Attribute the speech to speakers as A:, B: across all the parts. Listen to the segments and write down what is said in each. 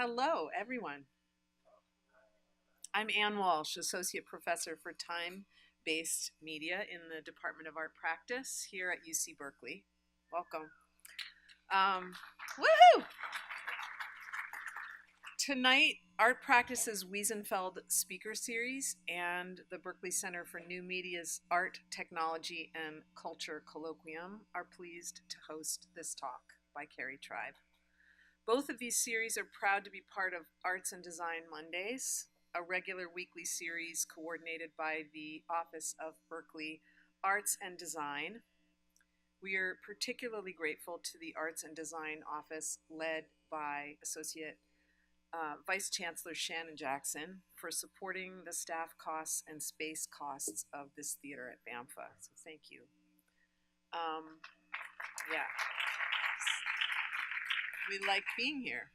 A: Hello, everyone. I'm Ann Walsh, Associate Professor for Time-Based Media in the Department of Art Practice here at UC Berkeley. Welcome. Woohoo! Tonight, Art Practice's Wiesenfeld Speaker Series and the Berkeley Center for New Media's Art, Technology, and Culture Colloquium are pleased to host this talk by Kerry Tribe. Both of these series are proud to be part of Arts and Design Mondays, a regular weekly series coordinated by the Office of Berkeley Arts and Design. We are particularly grateful to the Arts and Design Office led by Associate Vice Chancellor Shannon Jackson for supporting the staff costs and space costs of this theater at BAMFA. So thank you. Yeah. We like being here.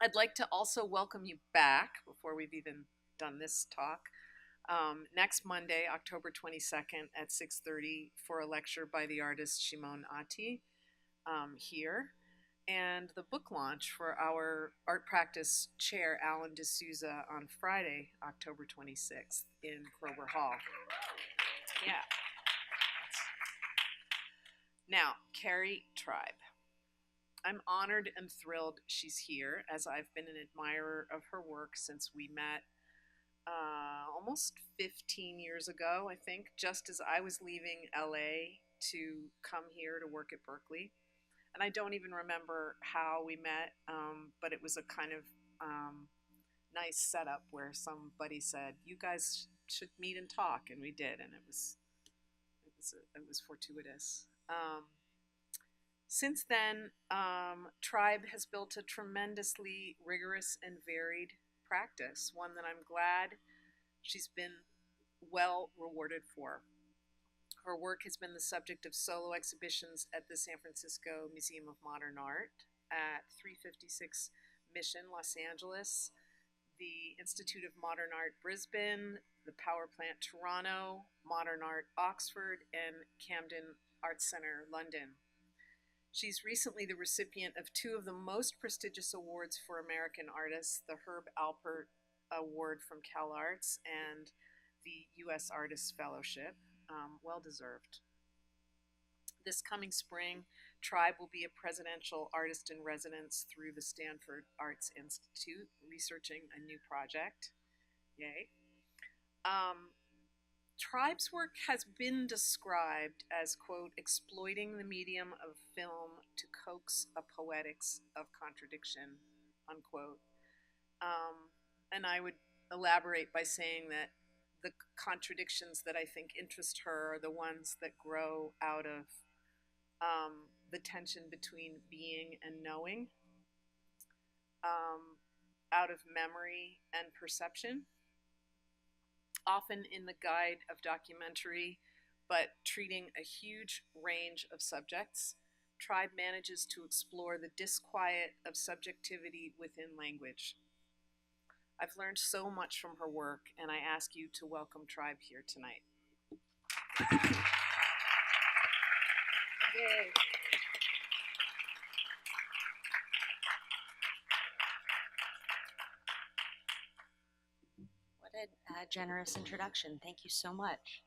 A: I'd like to also welcome you back before we've even done this talk. Next Monday, October 22nd at 6:30 for a lecture by the artist Shimon Ati here. And the book launch for our art practice chair, Alan D'Souza, on Friday, October 26th in Kroger Hall. Yeah. Now, Kerry Tribe. I'm honored and thrilled she's here, as I've been an admirer of her work since we met almost 15 years ago, I think, just as I was leaving LA to come here to work at Berkeley. And I don't even remember how we met, but it was a kind of nice setup where somebody said, "You guys should meet and talk," and we did, and it was fortuitous. Since then, Tribe has built a tremendously rigorous and varied practice, one that I'm glad she's been well rewarded for. Her work has been the subject of solo exhibitions at the San Francisco Museum of Modern Art, at 356 Mission, Los Angeles, the Institute of Modern Art, Brisbane, the Power Plant, Toronto, Modern Art, Oxford, and Camden Arts Centre, London. She's recently the recipient of two of the most prestigious awards for American artists, the Herb Alpert Award from CalArts and the U.S. Artists Fellowship. Well deserved. This coming spring, Tribe will be a presidential artist in residence through the Stanford Arts Institute, researching a new project. Yay. Tribe's work has been described as, quote, exploiting the medium of film to coax a poetics of contradiction, unquote. And I would elaborate by saying that the contradictions that I think interest her are the ones that grow out of the tension between being and knowing, out of memory and perception, often in the guide of documentary, but treating a huge range of subjects. Tribe manages to explore the disquiet of subjectivity within language. I've learned so much from her work, and I ask you to welcome Tribe here tonight. Yay.
B: What a generous introduction. Thank you so much.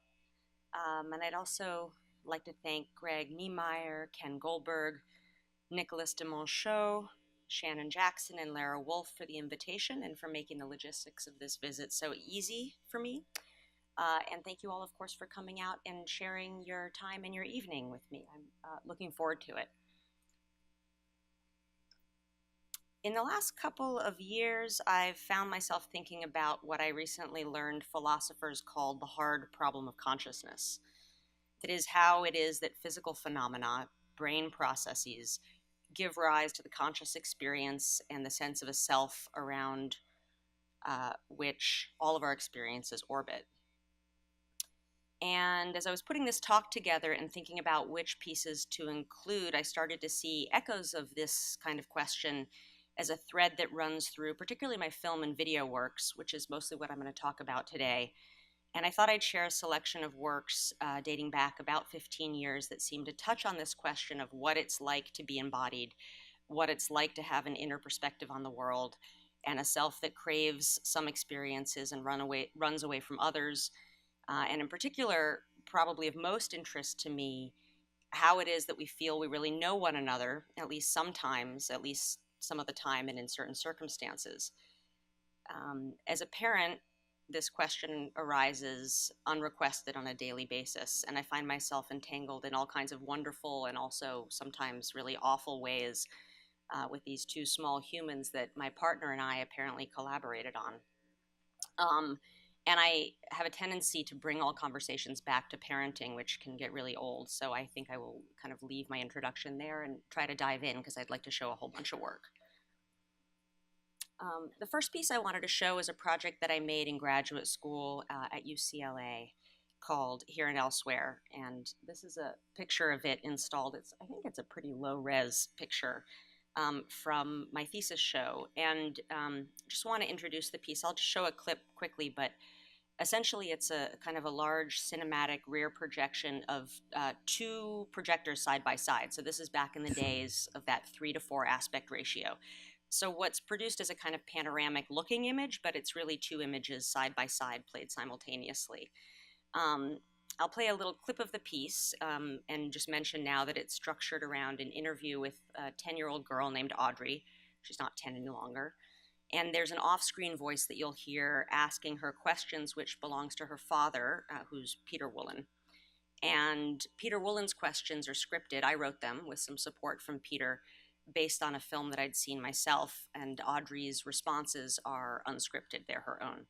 B: And I'd also like to thank Greg Niemeyer, Ken Goldberg, Nicholas de Monchaux, Shannon Jackson, and Lara Wolf for the invitation and for making the logistics of this visit so easy for me. And thank you all, of course, for coming out and sharing your time and your evening with me. I'm looking forward to it. In the last couple of years, I've found myself thinking about what I recently learned philosophers called the hard problem of consciousness. That is, how it is that physical phenomena, brain processes, give rise to the conscious experience and the sense of a self around which all of our experiences orbit. And as I was putting this talk together and thinking about which pieces to include, I started to see echoes of this kind of question as a thread that runs through particularly my film and video works, which is mostly what I'm going to talk about today. And I thought I'd share a selection of works dating back about 15 years that seem to touch on this question of what it's like to be embodied what it's like to have an inner perspective on the world, and a self that craves some experiences and runs away from others. And in particular, probably of most interest to me, how it is that we feel we really know one another, at least sometimes, at least some of the time, and in certain circumstances. As a parent, this question arises unrequested on a daily basis, and I find myself entangled in all kinds of wonderful and also sometimes really awful ways with these two small humans that my partner and I apparently collaborated on. And I have a tendency to bring all conversations back to parenting, which can get really old. So I think I will kind of leave my introduction there and try to dive in because I'd like to show a whole bunch of work. The first piece I wanted to show is a project that I made in graduate school at UCLA called Here and Elsewhere. And this is a picture of it installed. I think it's a pretty low-res picture from my thesis show. And just want to introduce the piece. I'll just show a clip quickly, but essentially it's a kind of a large cinematic rear projection of two projectors side by side. So this is back in the days of that 3:4 aspect ratio. So what's produced is a kind of panoramic looking image, but it's really two images side by side played simultaneously. I'll play a little clip of the piece and just mention now that it's structured around an interview with a 10-year-old girl named Audrey. She's not 10 any longer. And there's an off-screen voice that you'll hear asking her questions, which belongs to her father, who's Peter Woolen. And Peter Woolen's questions are scripted. I wrote them with some support from Peter, based on a film that I'd seen myself, and Audrey's responses are unscripted. They're her own.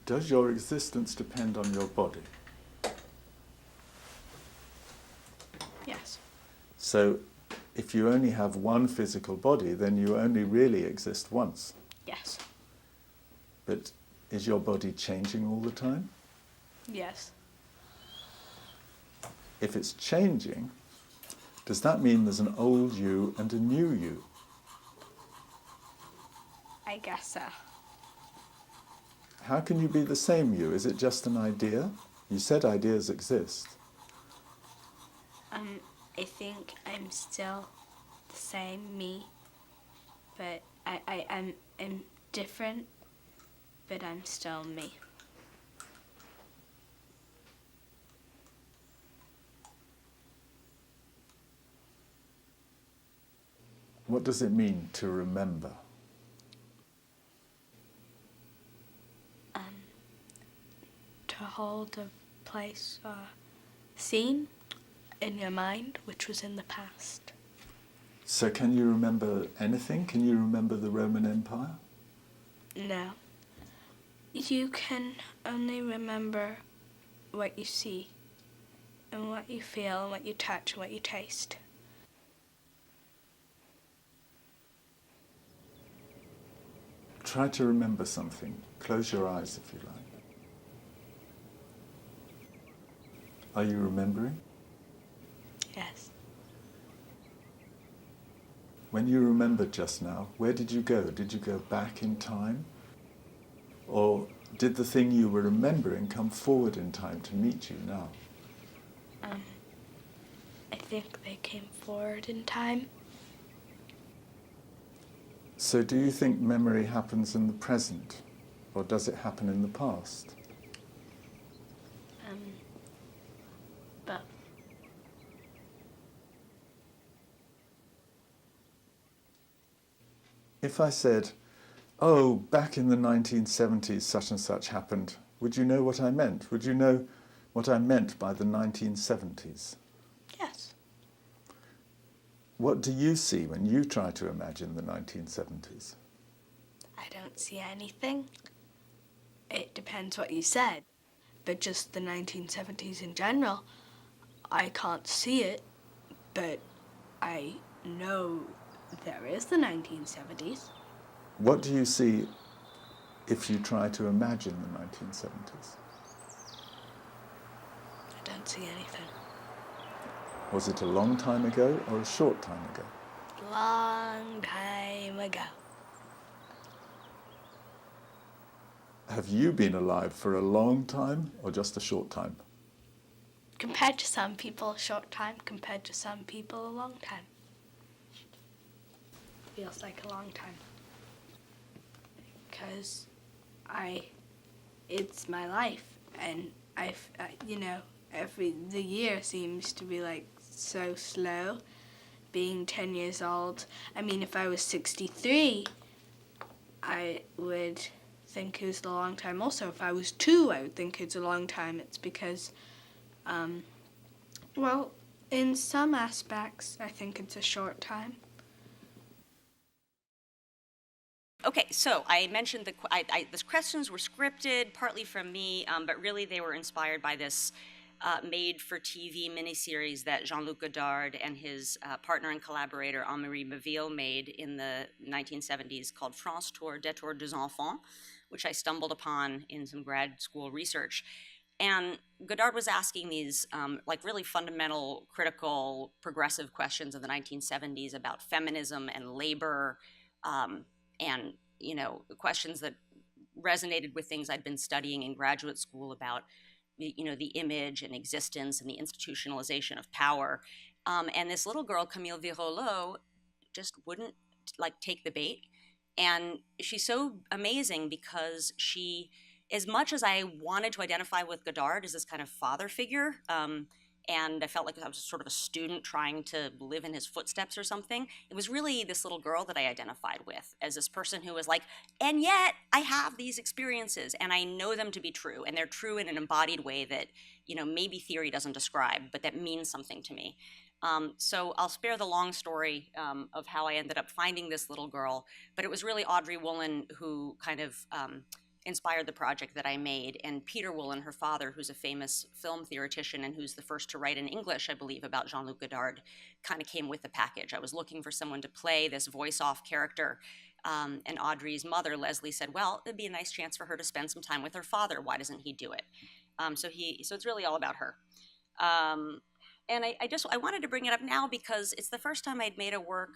C: Does your existence depend on your body?
D: Yes.
C: So if you only have one physical body, then you only really exist once.
D: Yes.
C: But is your body changing all the time?
D: Yes.
C: If it's changing, does that mean there's an old you and a new you?
D: I guess so.
C: How can you be the same you? Is it just an idea? You said ideas exist.
D: I think I'm still the same me, but I'm different, but I'm still me.
C: What does it mean to remember?
D: To hold a place or scene in your mind which was in the past.
C: So can you remember anything? Can you remember the Roman Empire?
D: No. You can only remember what you see and what you feel and what you touch and what you taste.
C: Try to remember something. Close your eyes if you like. Are you remembering?
D: Yes.
C: When you remembered just now, where did you go? Did you go back in time? Or did the thing you were remembering come forward in time to meet you now?
D: I think they came forward in time.
C: So do you think memory happens in the present, or does it happen in the past?
D: But
C: If I said, oh, back in the 1970s such and such happened, would you know what I meant? Would you know what I meant by the 1970s?
D: yes.
C: What do you see when you try to imagine the 1970s?
D: I don't see anything. It depends what you said. But just the 1970s in general, I can't see it, but I know there is the 1970s.
C: What do you see if you try to imagine the 1970s?
D: I don't see anything.
C: Was it a long time ago or a short time ago?
D: Long time ago.
C: Have you been alive for a long time or just a short time?
D: Compared to some people, a short time. Compared to some people, a long time. Feels like a long time. Because it's my life, and the year seems to be like so slow. Being 10 years old, I mean, if I was 63, I would think it was a long time. Also, if I was 2, I would think it's a long time. It's because, in some aspects, I think it's a short time.
B: Okay, so I mentioned the questions were scripted, partly from me, but really they were inspired by this made-for-TV miniseries that Jean-Luc Godard and his partner and collaborator Henri Meville made in the 1970s called France Tour, Détour des Enfants, which I stumbled upon in some grad school research. And Godard was asking these really fundamental, critical, progressive questions of the 1970s about feminism and labor, and questions that resonated with things I'd been studying in graduate school about the image and existence and the institutionalization of power. And this little girl, Camille Virolot, just wouldn't take the bait. And she's so amazing because she, as much as I wanted to identify with Godard as this kind of father figure, and I felt like I was sort of a student trying to live in his footsteps or something, it was really this little girl that I identified with as this person who was like, and yet I have these experiences and I know them to be true, and they're true in an embodied way that maybe theory doesn't describe, but that means something to me. So I'll spare the long story of how I ended up finding this little girl, but it was really Audrey Woolen who kind of inspired the project that I made, and Peter Woolen, her father, who's a famous film theoretician and who's the first to write in English, I believe, about Jean-Luc Godard, kind of came with the package. I was looking for someone to play this voice-off character, and Audrey's mother, Leslie, said, well, it'd be a nice chance for her to spend some time with her father. Why doesn't he do it? So it's really all about her. And I wanted to bring it up now because it's the first time I'd made a work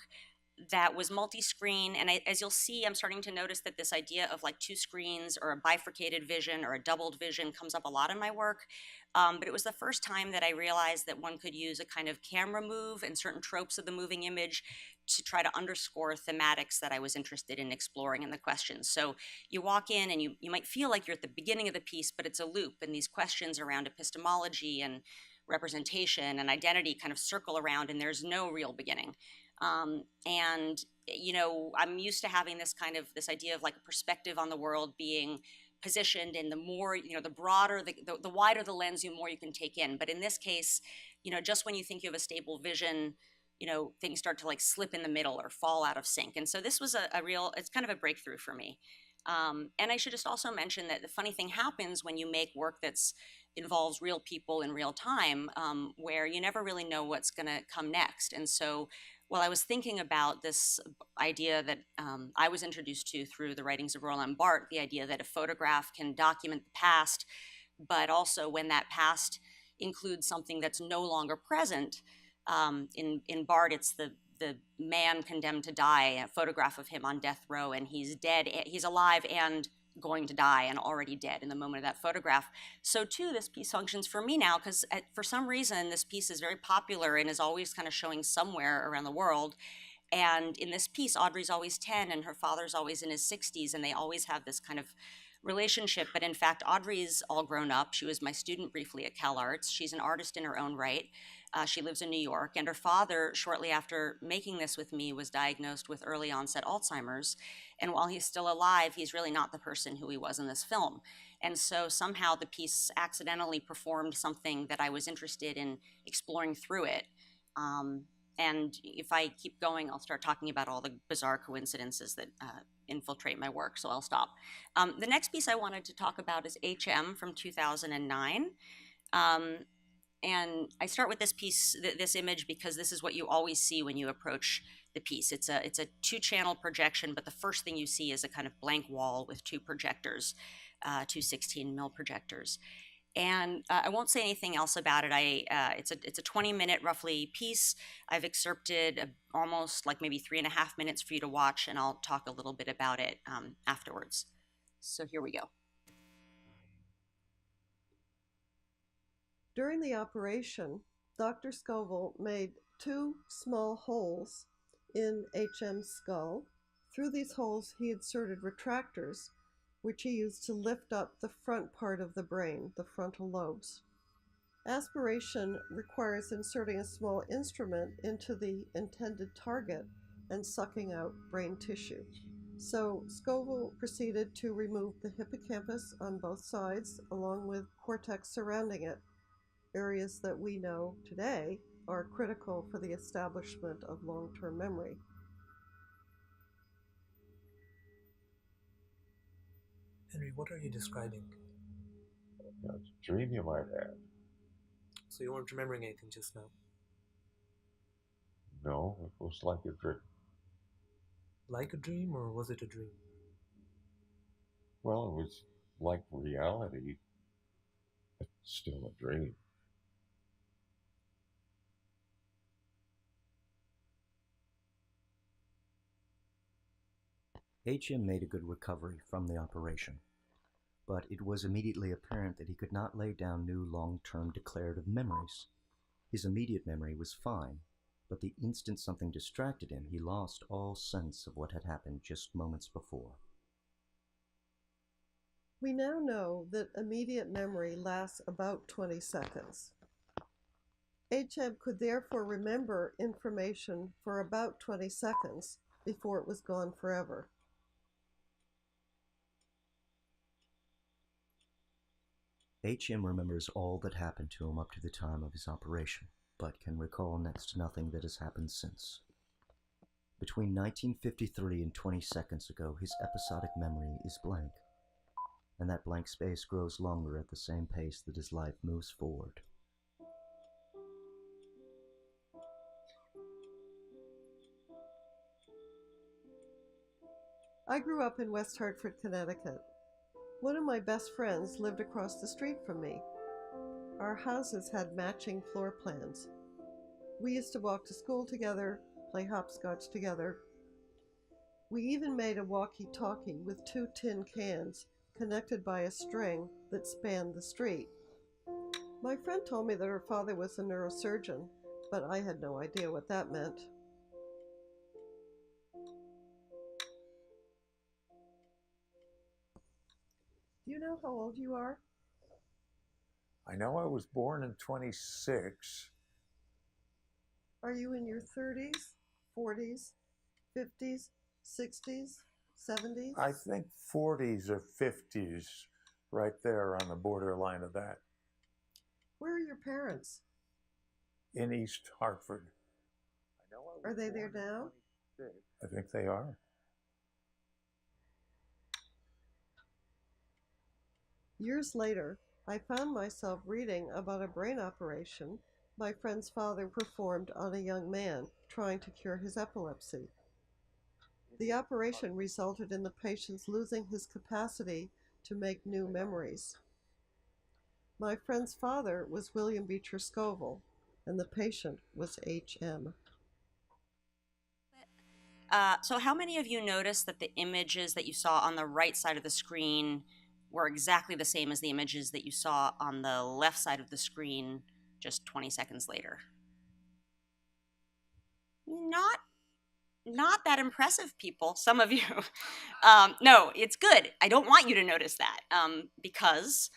B: that was multi-screen, and as you'll see, I'm starting to notice that this idea of 2 screens or a bifurcated vision or a doubled vision comes up a lot in my work, but it was the first time that I realized that one could use a kind of camera move and certain tropes of the moving image to try to underscore thematics that I was interested in exploring in the questions. So you walk in and you might feel like you're at the beginning of the piece, but it's a loop, and these questions around epistemology and representation and identity kind of circle around, and there's no real beginning. And I'm used to having this idea of a perspective on the world being positioned, and the more, the broader, the wider the lens, the more you can take in. But in this case, just when you think you have a stable vision, things start to slip in the middle or fall out of sync. And so this was it's kind of a breakthrough for me. And I should just also mention that the funny thing happens when you make work that's involves real people in real time, where you never really know what's going to come next. And so while I was thinking about this idea that I was introduced to through the writings of Roland Barthes, the idea that a photograph can document the past, but also when that past includes something that's no longer present, in Barthes, it's the man condemned to die, a photograph of him on death row, and he's dead, he's alive and going to die and already dead in the moment of that photograph. So too, this piece functions for me now because for some reason this piece is very popular and is always kind of showing somewhere around the world. And in this piece, Audrey's always 10 and her father's always in his 60s, and they always have this kind of relationship. But in fact, Audrey's all grown up. She was my student briefly at Cal Arts. She's an artist in her own right. She lives in New York, and her father, shortly after making this with me, was diagnosed with early onset Alzheimer's. And while he's still alive, he's really not the person who he was in this film. And so somehow the piece accidentally performed something that I was interested in exploring through it. And if I keep going, I'll start talking about all the bizarre coincidences that infiltrate my work, so I'll stop. The next piece I wanted to talk about is HM from 2009. And I start with this piece, this image, because this is what you always see when you approach the piece. It's a 2-channel projection, but the first thing you see is a kind of blank wall with 2 projectors, 2 16mm projectors. And I won't say anything else about it. It's a 20-minute roughly piece. I've excerpted almost maybe 3.5 minutes for you to watch, and I'll talk a little bit about it afterwards. So here we go.
E: During the operation, Dr. Scoville made 2 small holes in HM's skull. Through these holes, he inserted retractors, which he used to lift up the front part of the brain, the frontal lobes. Aspiration requires inserting a small instrument into the intended target and sucking out brain tissue. So Scoville proceeded to remove the hippocampus on both sides, along with cortex surrounding it, areas that we know today are critical for the establishment of long-term memory.
F: Henry, what are you describing?
G: It's a dream you might have.
F: So you weren't remembering anything just now?
G: No, it was like a dream.
F: Like a dream, or was it a dream?
G: Well, it was like reality, but still a dream.
H: HM made a good recovery from the operation, but it was immediately apparent that he could not lay down new long-term declarative memories. His immediate memory was fine, but the instant something distracted him, he lost all sense of what had happened just moments before.
E: We now know that immediate memory lasts about 20 seconds. HM could therefore remember information for about 20 seconds before it was gone forever.
H: HM remembers all that happened to him up to the time of his operation, but can recall next to nothing that has happened since. Between 1953 and 20 seconds ago, his episodic memory is blank, and that blank space grows longer at the same pace that his life moves forward.
E: I grew up in West Hartford, Connecticut. One of my best friends lived across the street from me. Our houses had matching floor plans. We used to walk to school together, play hopscotch together. We even made a walkie-talkie with 2 tin cans connected by a string that spanned the street. My friend told me that her father was a neurosurgeon, but I had no idea what that meant. Do you know how old you are?
G: I know I was born in 26.
E: Are you in your 30s, 40s, 50s, 60s, 70s?
G: I think 40s or 50s, right there on the borderline of that.
E: Where are your parents?
G: In East Hartford. I know I was
E: Are they there
G: born in
E: now?
G: 26. I think they are.
E: Years later, I found myself reading about a brain operation my friend's father performed on a young man trying to cure his epilepsy. The operation resulted in the patient losing his capacity to make new memories. My friend's father was William Beecher Scoville, and the patient was HM.
B: So how many of you noticed that the images that you saw on the right side of the screen were exactly the same as the images that you saw on the left side of the screen just 20 seconds later? Not that impressive, people, some of you. No, it's good. I don't want you to notice that because,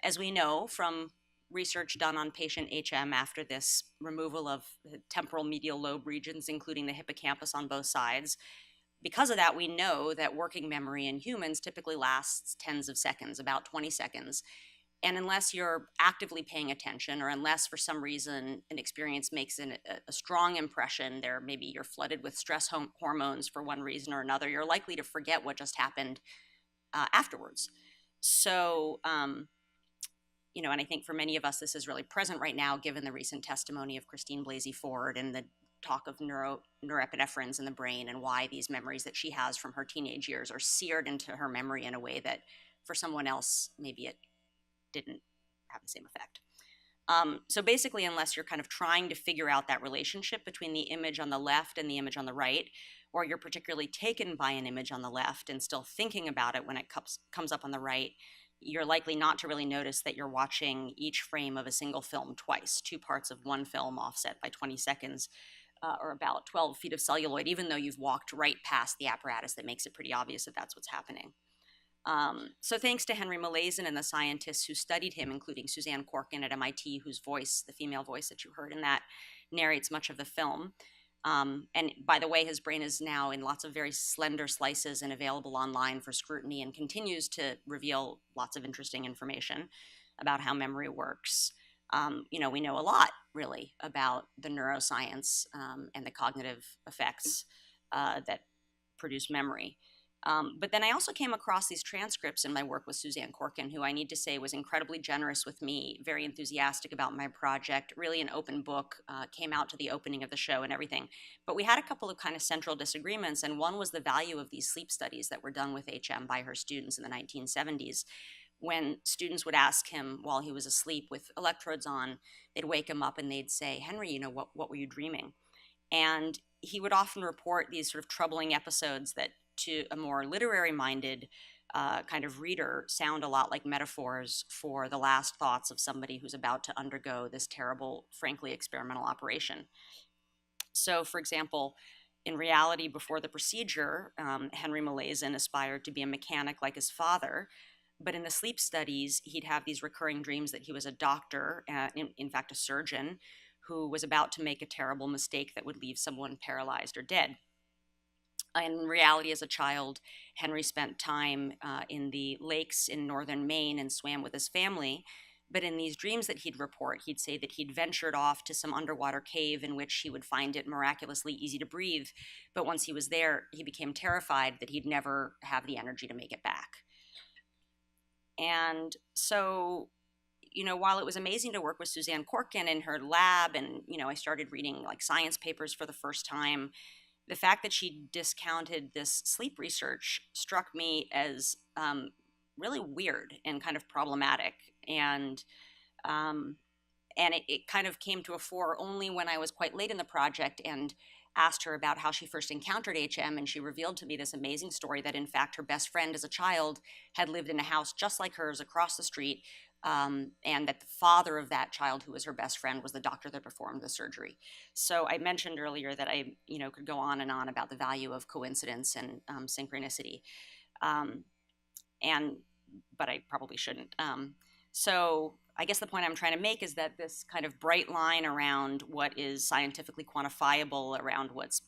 B: as we know from research done on patient HM after this removal of the temporal medial lobe regions, including the hippocampus on both sides, because of that, we know that working memory in humans typically lasts tens of seconds, about 20 seconds. And unless you're actively paying attention, or unless for some reason an experience makes a strong impression, maybe you're flooded with stress hormones for one reason or another, you're likely to forget what just happened afterwards. So, and I think for many of us, this is really present right now, given the recent testimony of Christine Blasey Ford and the talk of norepinephrines in the brain, and why these memories that she has from her teenage years are seared into her memory in a way that for someone else, maybe it didn't have the same effect. So basically, unless you're kind of trying to figure out that relationship between the image on the left and the image on the right, or you're particularly taken by an image on the left and still thinking about it when it comes up on the right, you're likely not to really notice that you're watching each frame of a single film twice, two parts of one film offset by 20 seconds, or about 12 feet of celluloid, even though you've walked right past the apparatus that makes it pretty obvious that that's what's happening. So thanks to Henry Molaison and the scientists who studied him, including Suzanne Corkin at MIT, whose voice, the female voice that you heard in that, narrates much of the film. And by the way, his brain is now in lots of very slender slices and available online for scrutiny, and continues to reveal lots of interesting information about how memory works. We know a lot, really, about the neuroscience and the cognitive effects that produce memory. But then I also came across these transcripts in my work with Suzanne Corkin, who I need to say was incredibly generous with me, very enthusiastic about my project, really an open book, came out to the opening of the show and everything. But we had a couple of kind of central disagreements, and one was the value of these sleep studies that were done with HM by her students in the 1970s. When students would ask him while he was asleep with electrodes on, they'd wake him up and they'd say, "Henry, what were you dreaming?" And he would often report these sort of troubling episodes that to a more literary-minded kind of reader sound a lot like metaphors for the last thoughts of somebody who's about to undergo this terrible, frankly, experimental operation. So, for example, in reality, before the procedure, Henry Molaison aspired to be a mechanic like his father, but in the sleep studies, he'd have these recurring dreams that he was a doctor, in fact, a surgeon, who was about to make a terrible mistake that would leave someone paralyzed or dead. In reality, as a child, Henry spent time in the lakes in northern Maine and swam with his family. But in these dreams that he'd report, he'd say that he'd ventured off to some underwater cave in which he would find it miraculously easy to breathe. But once he was there, he became terrified that he'd never have the energy to make it back. And so, while it was amazing to work with Suzanne Corkin in her lab, and, I started reading like science papers for the first time, the fact that she discounted this sleep research struck me as really weird and kind of problematic. And it kind of came to a fore only when I was quite late in the project and asked her about how she first encountered HM, and she revealed to me this amazing story that, in fact, her best friend as a child had lived in a house just like hers across the street, and that the father of that child, who was her best friend, was the doctor that performed the surgery. So I mentioned earlier that I, could go on and on about the value of coincidence and synchronicity, but I probably shouldn't. So I guess the point I'm trying to make is that this kind of bright line around what is scientifically quantifiable, around what's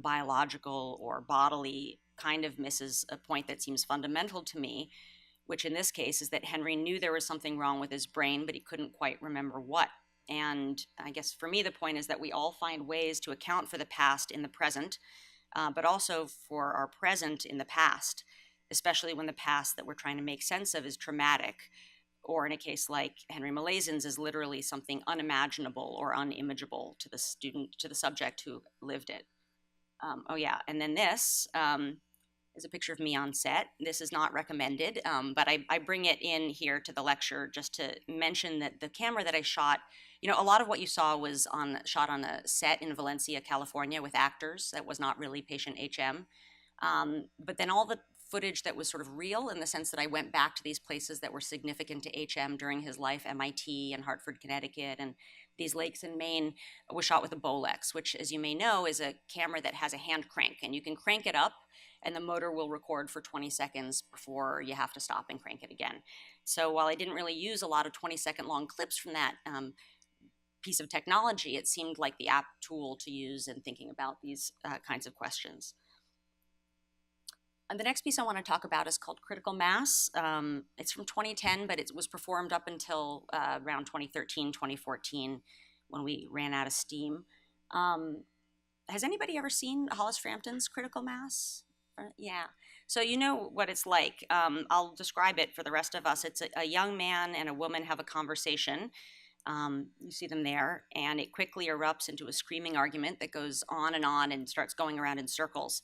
B: biological or bodily, kind of misses a point that seems fundamental to me, which in this case is that Henry knew there was something wrong with his brain, but he couldn't quite remember what. And I guess for me, the point is that we all find ways to account for the past in the present, but also for our present in the past, especially when the past that we're trying to make sense of is traumatic, or in a case like Henry Molaison's is literally something unimaginable or unimageable to the subject who lived it. And then this is a picture of me on set. This is not recommended, but I bring it in here to the lecture just to mention that the camera that I shot, a lot of what you saw was shot on a set in Valencia, California with actors. That was not really patient HM. But then all the footage that was sort of real, in the sense that I went back to these places that were significant to HM during his life, MIT and Hartford, Connecticut, and these lakes in Maine, was shot with a Bolex, which, as you may know, is a camera that has a hand crank, and you can crank it up and the motor will record for 20 seconds before you have to stop and crank it again. So while I didn't really use a lot of 20-second long clips from that piece of technology, it seemed like the apt tool to use in thinking about these kinds of questions. And the next piece I want to talk about is called Critical Mass. It's from 2010, but it was performed up until around 2013, 2014, when we ran out of steam. Has anybody ever seen Hollis Frampton's Critical Mass? Yeah. So you know what it's like. I'll describe it for the rest of us. It's a young man and a woman have a conversation. You see them there, and it quickly erupts into a screaming argument that goes on and starts going around in circles.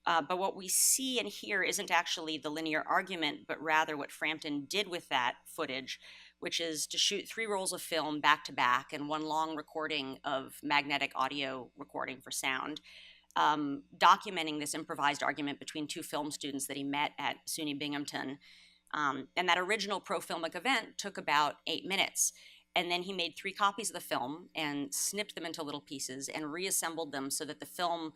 B: But what we see and hear isn't actually the linear argument, but rather what Frampton did with that footage, which is to shoot 3 rolls of film back to back and 1 long recording of magnetic audio recording for sound, documenting this improvised argument between 2 film students that he met at SUNY Binghamton. And that original pro-filmic event took about 8 minutes. And then he made 3 copies of the film and snipped them into little pieces and reassembled them so that the film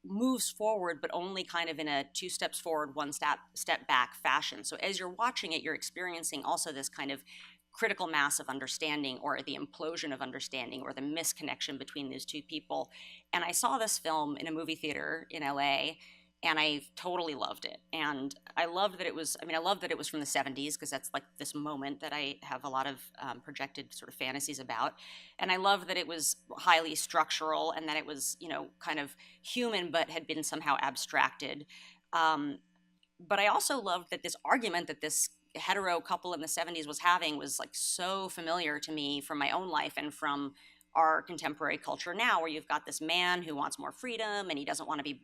B: moves forward, but only kind of in a 2 steps forward, 1 step back fashion. So as you're watching it, you're experiencing also this kind of critical mass of understanding, or the implosion of understanding, or the misconnection between these 2 people. And I saw this film in a movie theater in LA, and I totally loved it. And I loved that it was, I loved that it was from the 70s, because that's like this moment that I have a lot of projected sort of fantasies about. And I loved that it was highly structural, and that it was, kind of human, but had been somehow abstracted. But I also loved that this argument that this hetero couple in the 70s was having was like so familiar to me from my own life and from our contemporary culture now, where you've got this man who wants more freedom and he doesn't want to be,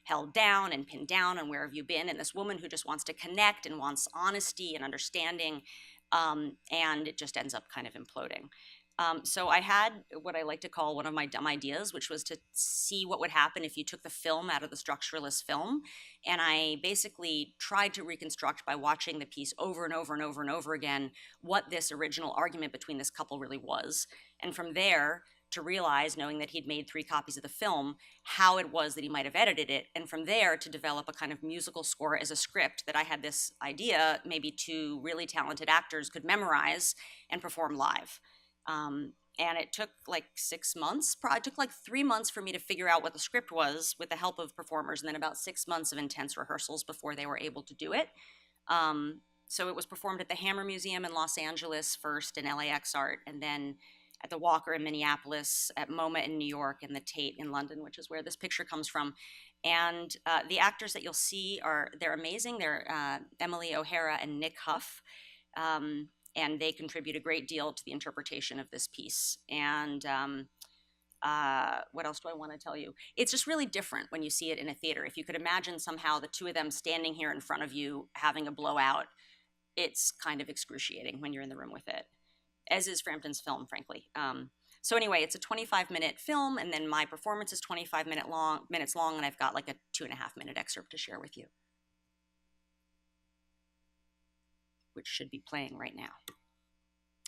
B: held down and pinned down and where have you been, and this woman who just wants to connect and wants honesty and understanding, and it just ends up kind of imploding. So I had what I like to call one of my dumb ideas, which was to see what would happen if you took the film out of the structuralist film. And I basically tried to reconstruct, by watching the piece over and over and over and over again, what this original argument between this couple really was. And from there, to realize, knowing that he'd made 3 copies of the film, how it was that he might have edited it. And from there, to develop a kind of musical score as a script that I had this idea maybe 2 really talented actors could memorize and perform live. And it took like 6 months. It took like 3 months for me to figure out what the script was with the help of performers, and then about 6 months of intense rehearsals before they were able to do it. So it was performed at the Hammer Museum in Los Angeles first, in LAX Art, and then at the Walker in Minneapolis, at MoMA in New York, and the Tate in London, which is where this picture comes from. And the actors that you'll see they're amazing. They're Emily O'Hara and Nick Huff. And they contribute a great deal to the interpretation of this piece. And what else do I want to tell you? It's just really different when you see it in a theater. If you could imagine somehow the 2 of them standing here in front of you having a blowout, it's kind of excruciating when you're in the room with it, as is Frampton's film, frankly. So anyway, it's a 25-minute film, and then my performance is 25 minutes long, and I've got like a 2.5-minute excerpt to share with you, which should be playing right now,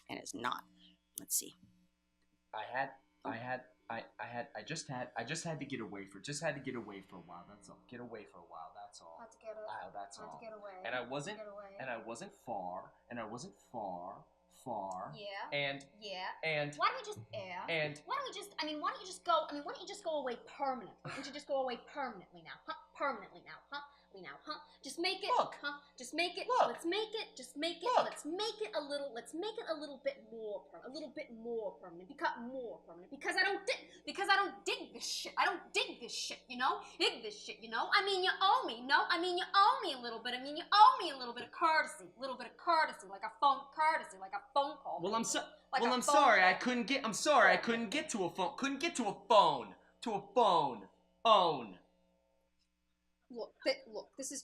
B: and is not. Let's see.
I: I just had to get away for a while. That's all. Get away for a while. That's all.
J: Had to get away.
I: That's all.
J: Had to get away.
I: And I wasn't far.
J: Yeah.
I: And
J: why don't we just why don't you just go away permanently? Why don't you just go away permanently now? Huh? Permanently now, huh? Just make it,
I: Look.
J: Just make it.
I: Look.
J: Let's make it. Just make it.
I: Look.
J: Let's make it a little bit more permanent. A little bit more permanent. Because I don't dig this shit. Dig this shit. You know. I mean, you owe me. No. I mean, you owe me a little bit. You owe me a little bit of courtesy. Like a phone call.
I: well, I'm
J: Like a
I: sorry.
J: phone
I: I couldn't get. I'm sorry. I couldn't get to a phone. Couldn't get to a phone. Own.
J: This is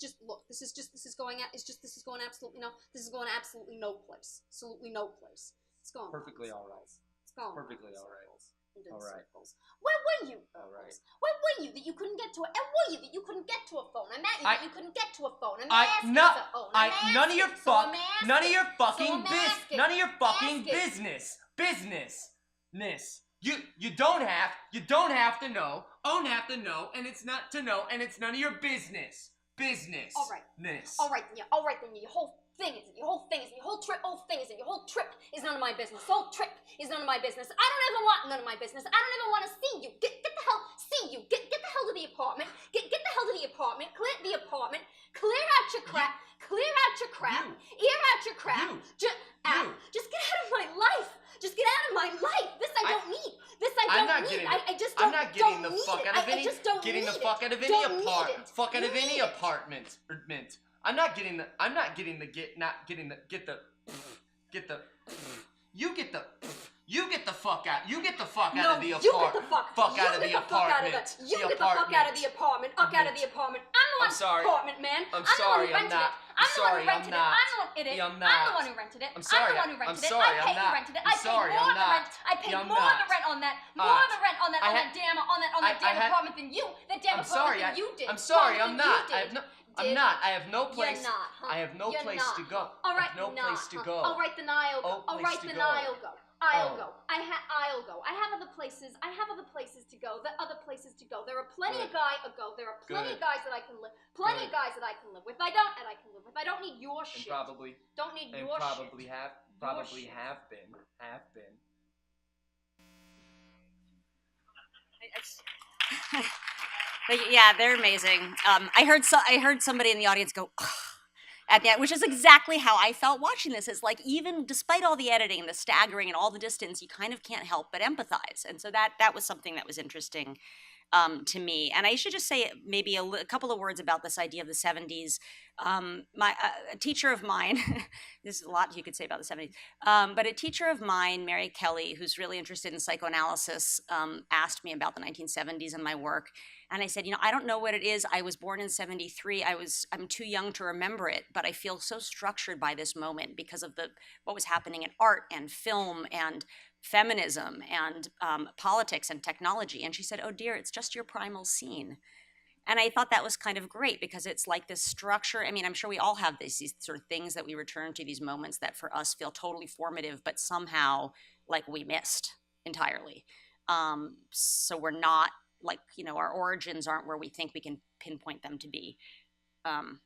J: going absolutely no place. Absolutely no place. It's going
I: Perfectly all right.
J: It's going
I: Perfectly all right.
J: Into
I: All right.
J: circles. Where were you?
I: All right.
J: Where were you that you couldn't get to it? And were you that you couldn't get to a phone? I'm at you that you couldn't get to a phone.
I: None of your fucking
J: business.
I: Business. You don't have to know. Own have to know, and it's not to know, and it's none of your business. Business.
J: All right. All right then. Your whole trip is none of my business. The whole trip is none of my business. I don't ever want none of my business. I don't ever want to see you. Get the hell to the apartment. Get the hell to the apartment. Clear the apartment. Clear out your crap. Air out your crap. Just get out of my life. Just get out of my life. This I don't need.
I: I'm not getting the fuck out of any apartment. I'm not getting the You get the fuck out. You get the fuck out of the apartment. Fuck out of the apartment.
J: You get the fuck out of the apartment. Fuck out of the apartment. I'm the one apartment, man.
I: I'm sorry, I'm not. I'm sorry, I'm not.
J: I'm the one who rented it.
I: I'm sorry,
J: I'm the one who rented it.
I: sorry,
J: I paid
I: I'm
J: who
I: not.
J: rented it.
I: I'm sorry, I'm not.
J: I paid more of the rent on that. More of the rent on that damn apartment than you. That damn apartment than you did.
I: I'm sorry, I'm not. I'm not. I have no place.
J: You're not, huh?
I: I have no
J: You're
I: place
J: not,
I: to go.
J: All right,
I: I have no
J: not,
I: place to
J: huh?
I: go.
J: All right, then I'll go.
I: Oh,
J: All
I: place
J: right,
I: to
J: then
I: go.
J: I'll go. I'll
I: Oh.
J: go. I'll go. I have other places. I have other places to go. There are other places to go. There are plenty of
I: Good.
J: There are plenty of
I: Good.
J: guys that I can live. Plenty of
I: Good.
J: guys that I can live with. I can live with. I don't need your
I: And
J: shit.
I: probably.
J: Don't need
I: And
J: your
I: probably
J: shit.
I: have.
J: Your
I: Probably
J: shit.
I: have been. Have been.
B: But yeah, they're amazing. I heard somebody in the audience go at the end, which is exactly how I felt watching this. It's like, even despite all the editing and the staggering and all the distance, you kind of can't help but empathize. And so that was something that was interesting to me. And I should just say maybe a couple of words about this idea of the 70s. A teacher of mine, there's a lot you could say about the 70s, but a teacher of mine, Mary Kelly, who's really interested in psychoanalysis, asked me about the 1970s and my work. And I said, I don't know what it is. I was born in 73. I'm too young to remember it, but I feel so structured by this moment because of what was happening in art and film and feminism and politics and technology. And she said, oh dear, it's just your primal scene. And I thought that was kind of great because it's like this structure. I mean, I'm sure we all have these sort of things that we return to, these moments that for us feel totally formative, but somehow like we missed entirely. So we're not like, our origins aren't where we think we can pinpoint them to be. And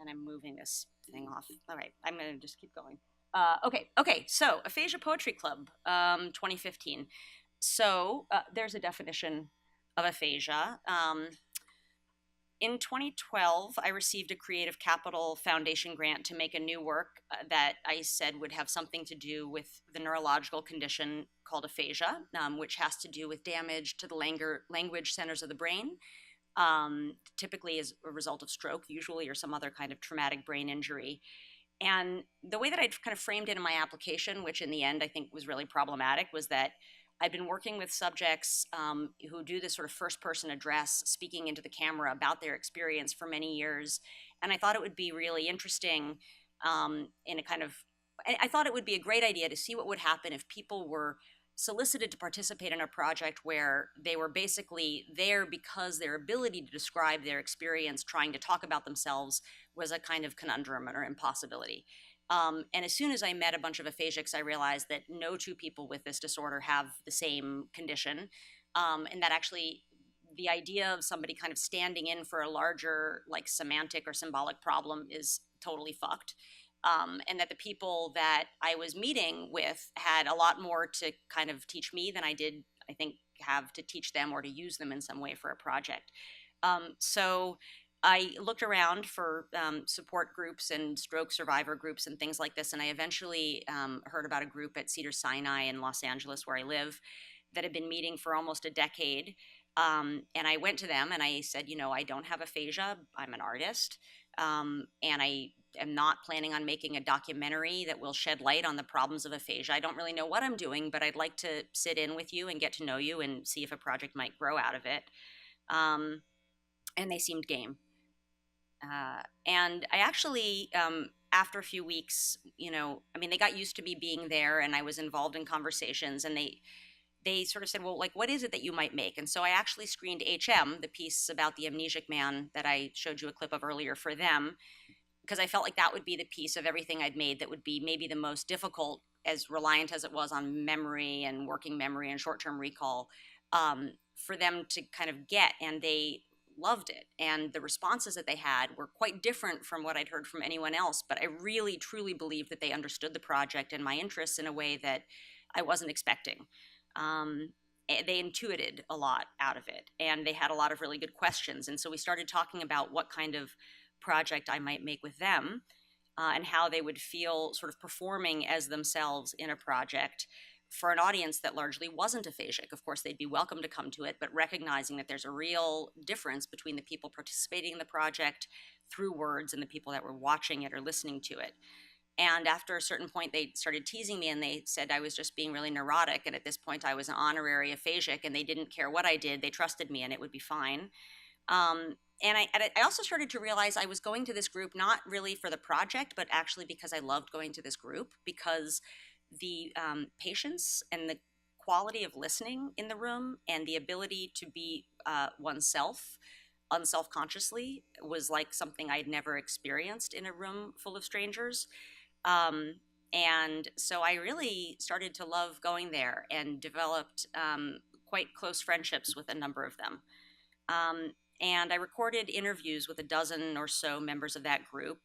B: I'm moving this thing off. All right, I'm going to just keep going. Okay. So Aphasia Poetry Club, 2015. So there's a definition of aphasia. In 2012, I received a Creative Capital Foundation grant to make a new work that I said would have something to do with the neurological condition called aphasia, which has to do with damage to the language centers of the brain, typically as a result of stroke, usually, or some other kind of traumatic brain injury. And the way that I'd kind of framed it in my application, which in the end I think was really problematic, was that I've been working with subjects who do this sort of first-person address, speaking into the camera about their experience for many years. And I thought it would be really interesting I thought it would be a great idea to see what would happen if people were solicited to participate in a project where they were basically there because their ability to describe their experience, trying to talk about themselves, was a kind of conundrum or impossibility. And as soon as I met a bunch of aphasics, I realized that no two people with this disorder have the same condition, and that actually the idea of somebody kind of standing in for a larger, like, semantic or symbolic problem is totally fucked. And that the people that I was meeting with had a lot more to kind of teach me than I did, I think, have to teach them or to use them in some way for a project. So I looked around for support groups and stroke survivor groups and things like this, and I eventually heard about a group at Cedars-Sinai in Los Angeles, where I live, that had been meeting for almost a decade. And I went to them and I said, I don't have aphasia. I'm an artist, and I am not planning on making a documentary that will shed light on the problems of aphasia. I don't really know what I'm doing, but I'd like to sit in with you and get to know you and see if a project might grow out of it. And they seemed game. And I actually, after a few weeks, they got used to me being there, and I was involved in conversations, and they sort of said, well, like, what is it that you might make? And so I actually screened HM, the piece about the amnesic man that I showed you a clip of earlier, for them, because I felt like that would be the piece of everything I'd made that would be maybe the most difficult, as reliant as it was on memory and working memory and short-term recall, for them to kind of get. And they loved it. And the responses that they had were quite different from what I'd heard from anyone else. But I really, truly believe that they understood the project and my interests in a way that I wasn't expecting. They intuited a lot out of it, and they had a lot of really good questions. And so we started talking about what kind of project I might make with them, and how they would feel sort of performing as themselves in a project for an audience that largely wasn't aphasic. Of course, they'd be welcome to come to it, but recognizing that there's a real difference between the people participating in the project through words and the people that were watching it or listening to it. And after a certain point, they started teasing me, and they said I was just being really neurotic. And at this point, I was an honorary aphasic, and they didn't care what I did. They trusted me, and it would be fine. And I also started to realize I was going to this group not really for the project, but actually because I loved going to this group, because the patience and the quality of listening in the room and the ability to be oneself unselfconsciously was like something I'd never experienced in a room full of strangers. And so I really started to love going there and developed quite close friendships with a number of them. And I recorded interviews with a dozen or so members of that group.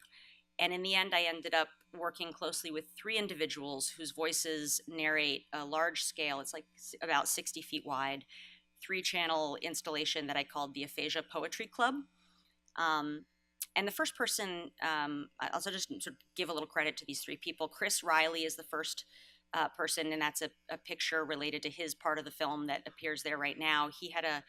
B: And in the end, I ended up working closely with 3 individuals whose voices narrate a large scale, it's like about 60 feet wide, 3-channel installation that I called the Aphasia Poetry Club. And the first person, I'll also just sort of give a little credit to these 3 people. Chris Riley is the first person, and that's a picture related to his part of the film that appears there right now. He had a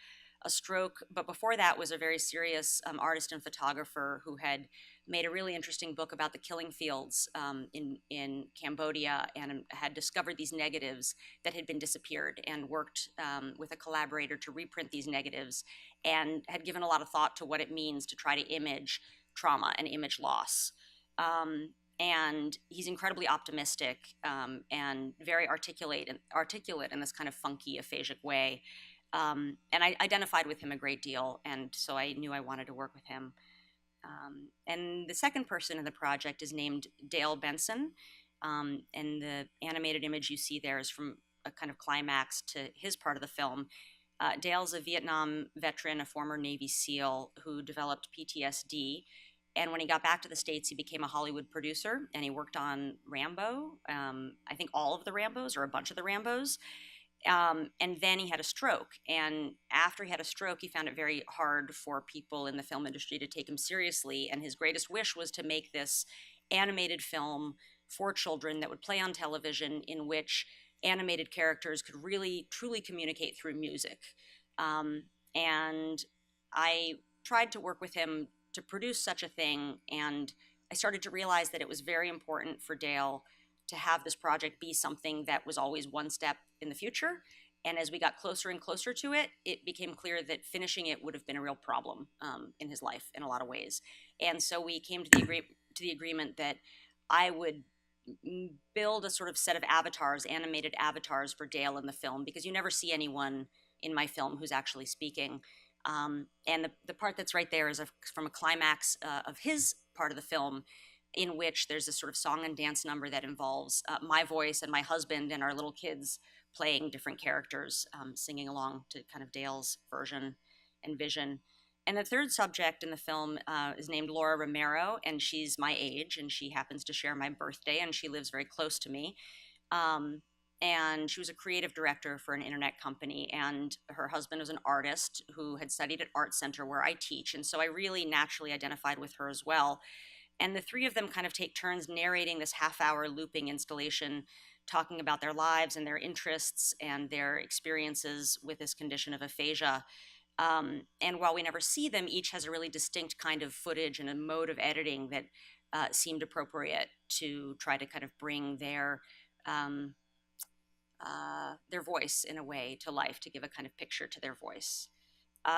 B: stroke, but before that was a very serious artist and photographer who had made a really interesting book about the killing fields in Cambodia, and had discovered these negatives that had been disappeared, and worked with a collaborator to reprint these negatives, and had given a lot of thought to what it means to try to image trauma and image loss. And he's incredibly optimistic and very articulate in this kind of funky aphasic way. And I identified with him a great deal, and so I knew I wanted to work with him. And the second person in the project is named Dale Benson, and the animated image you see there is from a kind of climax to his part of the film. Dale's a Vietnam veteran, a former Navy SEAL who developed PTSD, and when he got back to the States, he became a Hollywood producer, and he worked on Rambo, I think all of the Rambos or a bunch of the Rambos. And then he had a stroke. And after he had a stroke, he found it very hard for people in the film industry to take him seriously. And his greatest wish was to make this animated film for children that would play on television, in which animated characters could really, truly communicate through music. And I tried to work with him to produce such a thing. And I started to realize that it was very important for Dale to have this project be something that was always one step in the future. And as we got closer and closer to it, it became clear that finishing it would have been a real problem in his life in a lot of ways. And so we came to the agreement that I would build a sort of set of avatars, animated avatars for Dale in the film, because you never see anyone in my film who's actually speaking. And the part that's right there is from a climax of his part of the film, in which there's a sort of song and dance number that involves my voice and my husband and our little kids playing different characters, singing along to kind of Dale's version and vision. And the third subject in the film is named Laura Romero, and she's my age, and she happens to share my birthday, and she lives very close to me. And she was a creative director for an internet company, and her husband was an artist who had studied at Arts Centre, where I teach, and so I really naturally identified with her as well. And the 3 of them kind of take turns narrating this half-hour looping installation, talking about their lives and their interests and their experiences with this condition of aphasia. And while we never see them, each has a really distinct kind of footage and a mode of editing that seemed appropriate to try to kind of bring their voice in a way to life, to give a kind of picture to their voice.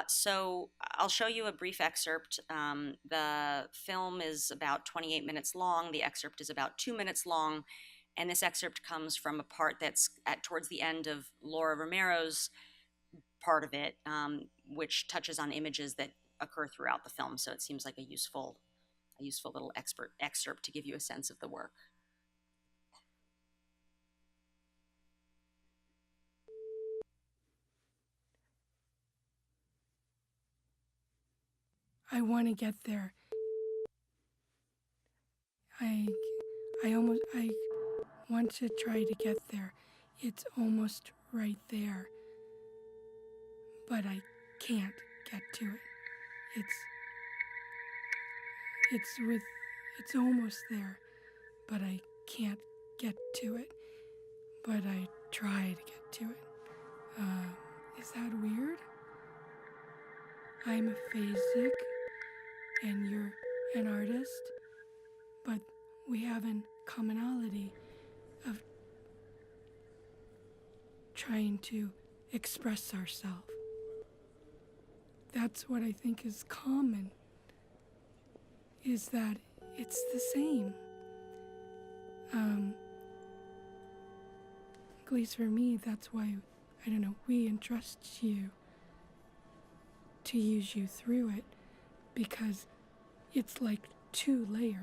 B: So I'll show you a brief excerpt. The film is about 28 minutes long. The excerpt is about 2 minutes long. And this excerpt comes from a part that's towards the end of Laura Romero's part of it, which touches on images that occur throughout the film. So it seems like a useful little excerpt to give you a sense of the work.
K: I want to get there. I want to try to get there. It's almost right there. But I can't get to it. It's almost there, but I can't get to it. But I try to get to it. Is that weird? I'm aphasic, and you're an artist, but we have a commonality of trying to express ourselves. That's what I think is common, is that it's the same. At least for me, that's why, I don't know, we entrust you to use you through it because it's like 2 layers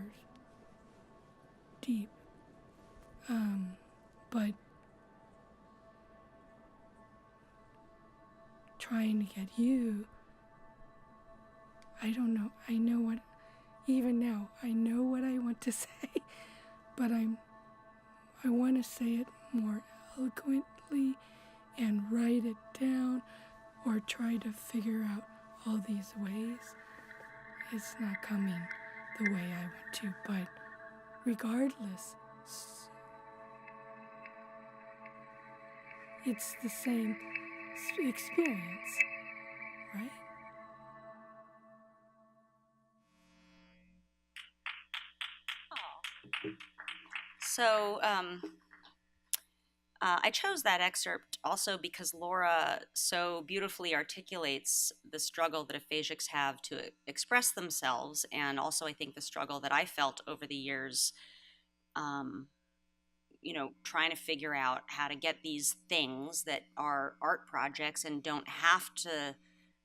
K: deep. But trying to get you, I don't know. I know what, even now, I know what I want to say, but I want to say it more eloquently and write it down or try to figure out all these ways. It's not coming the way I want to, but regardless, it's the same experience, right?
B: So I chose that excerpt also because Laura so beautifully articulates the struggle that aphasics have to express themselves, and also I think the struggle that I felt over the years, trying to figure out how to get these things that are art projects and don't have to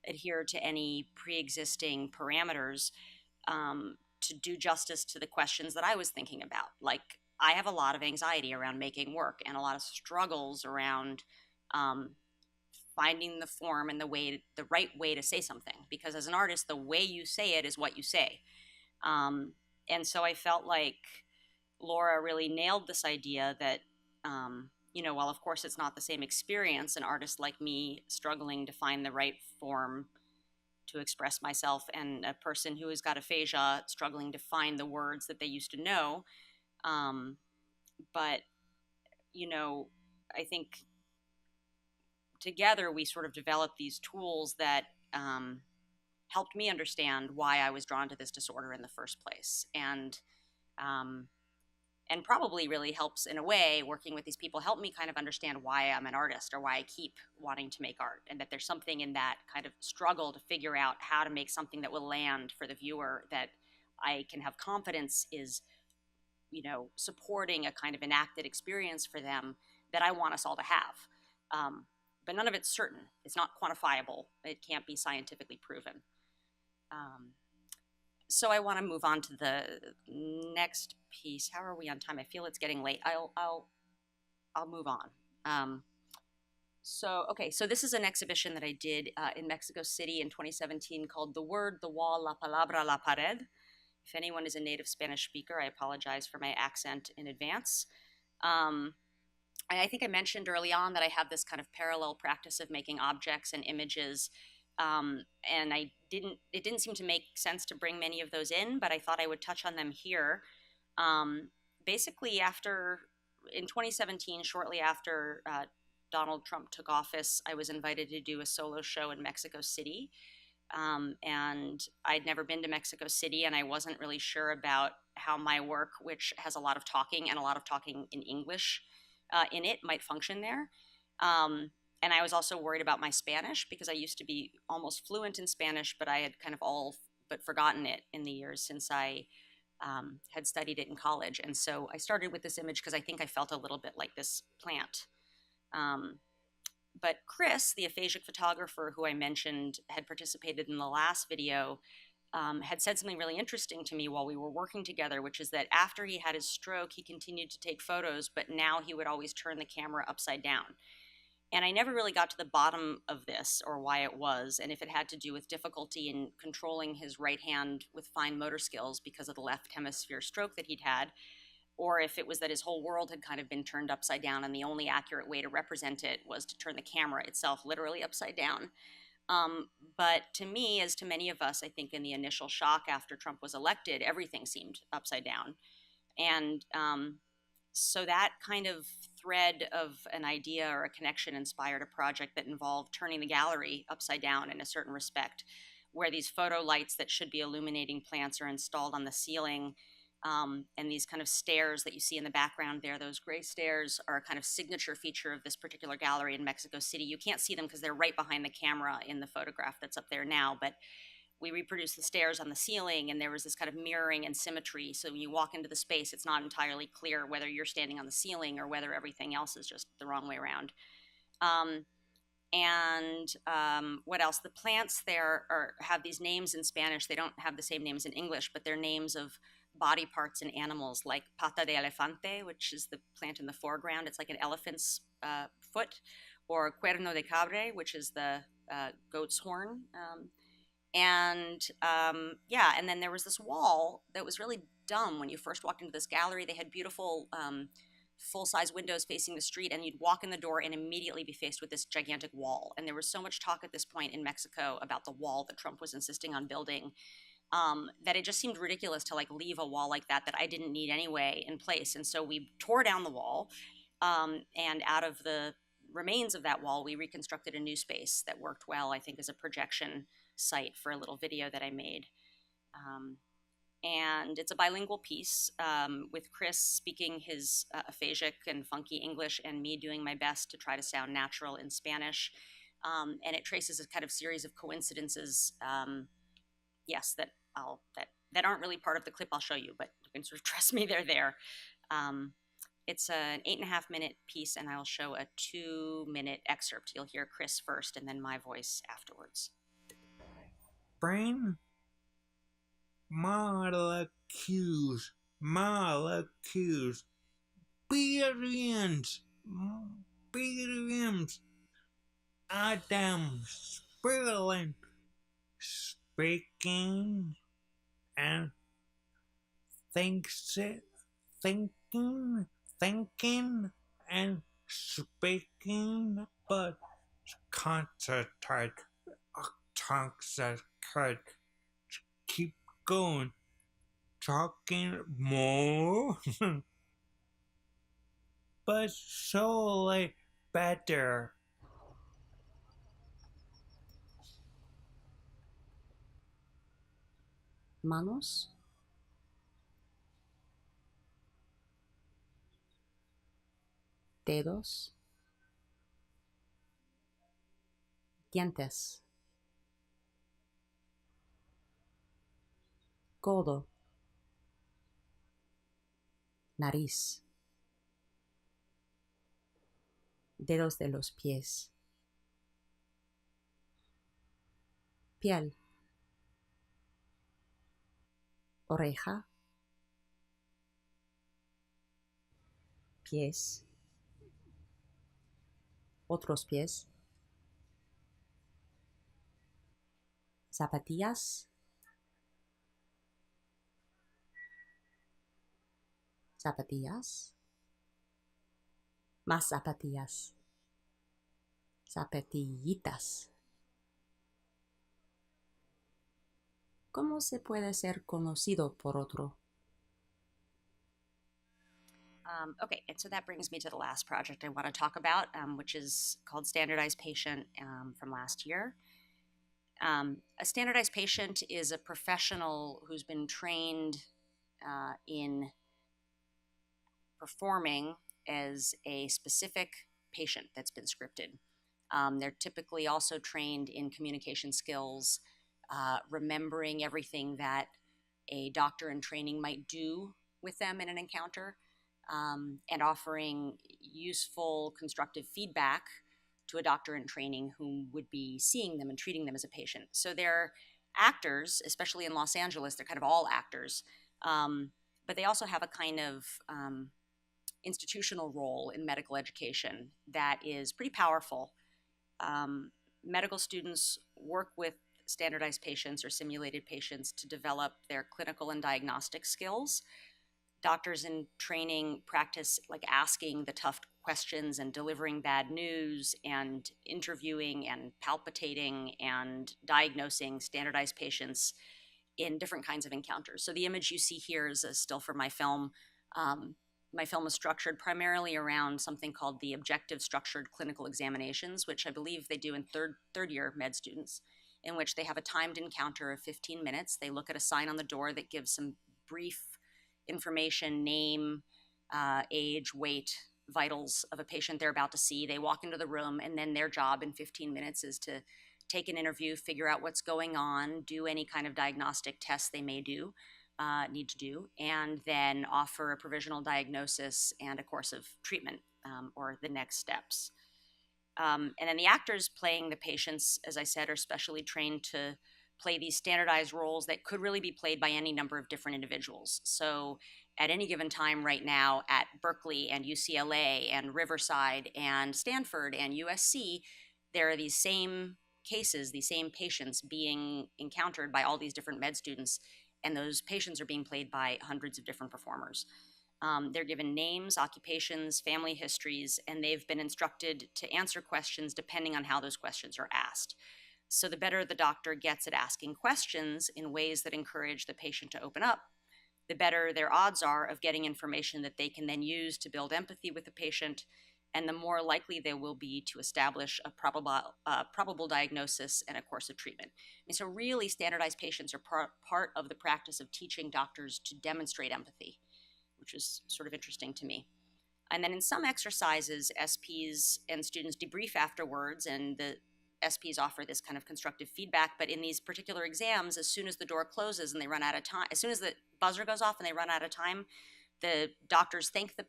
B: adhere to any pre-existing parameters, to do justice to the questions that I was thinking about. Like, I have a lot of anxiety around making work and a lot of struggles around finding the form and the right way to say something. Because as an artist, the way you say it is what you say. And so I felt like Laura really nailed this idea that, while of course it's not the same experience, an artist like me struggling to find the right form to express myself, and a person who has got aphasia struggling to find the words that they used to know. But, I think together we sort of developed these tools that helped me understand why I was drawn to this disorder in the first place. And probably really helps in a way, working with these people helped me kind of understand why I'm an artist or why I keep wanting to make art, and that there's something in that kind of struggle to figure out how to make something that will land for the viewer, that I can have confidence is, supporting a kind of enacted experience for them that I want us all to have. But none of it's certain. It's not quantifiable. It can't be scientifically proven. So I want to move on to the next piece. How are we on time? I feel it's getting late. I'll move on. So this is an exhibition that I did in Mexico City in 2017 called The Word, the Wall, La Palabra, La Pared. If anyone is a native Spanish speaker, I apologize for my accent in advance. And I think I mentioned early on that I have this kind of parallel practice of making objects and images. And it didn't seem to make sense to bring many of those in, but I thought I would touch on them here. Basically, in 2017, shortly after Donald Trump took office, I was invited to do a solo show in Mexico City. And I'd never been to Mexico City, and I wasn't really sure about how my work, which has a lot of talking and a lot of talking in English in it, might function there. And I was also worried about my Spanish, because I used to be almost fluent in Spanish, but I had kind of all but forgotten it in the years since I had studied it in college. And so I started with this image because I think I felt a little bit like this plant. But Chris, the aphasic photographer who I mentioned had participated in the last video, had said something really interesting to me while we were working together, which is that after he had his stroke, he continued to take photos, but now he would always turn the camera upside down. And I never really got to the bottom of this, or why it was, and if it had to do with difficulty in controlling his right hand with fine motor skills because of the left hemisphere stroke that he'd had, or if it was that his whole world had kind of been turned upside down and the only accurate way to represent it was to turn the camera itself literally upside down. But to me, as to many of us, I think in the initial shock after Trump was elected, everything seemed upside down. And so that kind of thread of an idea or a connection inspired a project that involved turning the gallery upside down in a certain respect, where these photo lights that should be illuminating plants are installed on the ceiling. And these kind of stairs that you see in the background there, those gray stairs, are a kind of signature feature of this particular gallery in Mexico City. You can't see them because they're right behind the camera in the photograph that's up there now, but we reproduced the stairs on the ceiling, and there was this kind of mirroring and symmetry. So when you walk into the space, it's not entirely clear whether you're standing on the ceiling or whether everything else is just the wrong way around. And what else? The plants there have these names in Spanish. They don't have the same names in English, but they're names of body parts in animals, like pata de elefante, which is the plant in the foreground. It's like an elephant's foot, or cuerno de cabre, which is the goat's horn. And then there was this wall that was really dumb. When you first walked into this gallery, they had beautiful full-size windows facing the street, and you'd walk in the door and immediately be faced with this gigantic wall. And there was so much talk at this point in Mexico about the wall that Trump was insisting on building, that it just seemed ridiculous to like leave a wall like that I didn't need anyway in place. And so we tore down the wall, and out of the remains of that wall, we reconstructed a new space that worked well, I think, as a projection site for a little video that I made. And it's a bilingual piece, with Chris speaking his aphasic and funky English and me doing my best to try to sound natural in Spanish. And it traces a kind of series of coincidences, that aren't really part of the clip I'll show you, but you can sort of trust me, they're there. It's an 8.5-minute piece, and I'll show a 2-minute excerpt. You'll hear Chris first and then my voice afterwards.
L: Brain? Molecules, billions, atoms, spiraling, speaking, and thinking, and speaking, but concentrate, keep going, talking more, but slowly better.
M: Manos, dedos, dientes, codo, nariz, dedos de los pies, piel, oreja, pies, otros pies, zapatillas, más zapatillas, zapatillitas. ¿Cómo se puede ser conocido por otro?
B: Okay, and so that brings me to the last project I want to talk about, which is called Standardized Patient, from last year. A standardized patient is a professional who's been trained in performing as a specific patient that's been scripted. They're typically also trained in communication skills, remembering everything that a doctor in training might do with them in an encounter, and offering useful, constructive feedback to a doctor in training who would be seeing them and treating them as a patient. So they're actors, especially in Los Angeles, they're kind of all actors, but they also have a kind of institutional role in medical education that is pretty powerful. Medical students work with standardized patients or simulated patients to develop their clinical and diagnostic skills. Doctors in training practice like asking the tough questions and delivering bad news and interviewing and palpitating and diagnosing standardized patients in different kinds of encounters. So the image you see here is a still from my film. My film is structured primarily around something called the objective structured clinical examinations, which I believe they do in third year med students, in which they have a timed encounter of 15 minutes. They look at a sign on the door that gives some brief information, name, age, weight, vitals of a patient they're about to see. They walk into the room, and then their job in 15 minutes is to take an interview, figure out what's going on, do any kind of diagnostic tests they may need to do, and then offer a provisional diagnosis and a course of treatment, or the next steps. And then the actors playing the patients, as I said, are specially trained to play these standardized roles that could really be played by any number of different individuals. So at any given time right now at Berkeley and UCLA and Riverside and Stanford and USC, there are these same cases, these same patients being encountered by all these different med students, and those patients are being played by hundreds of different performers. They're given names, occupations, family histories, and they've been instructed to answer questions depending on how those questions are asked. So the better the doctor gets at asking questions in ways that encourage the patient to open up, the better their odds are of getting information that they can then use to build empathy with the patient, and the more likely they will be to establish a probable diagnosis and a course of treatment. And so really standardized patients are part of the practice of teaching doctors to demonstrate empathy, which is sort of interesting to me. And then in some exercises, SPs and students debrief afterwards, and the SPs offer this kind of constructive feedback. But in these particular exams, as soon as the door closes and they run out of time, as soon as the buzzer goes off and they run out of time, the doctors thank the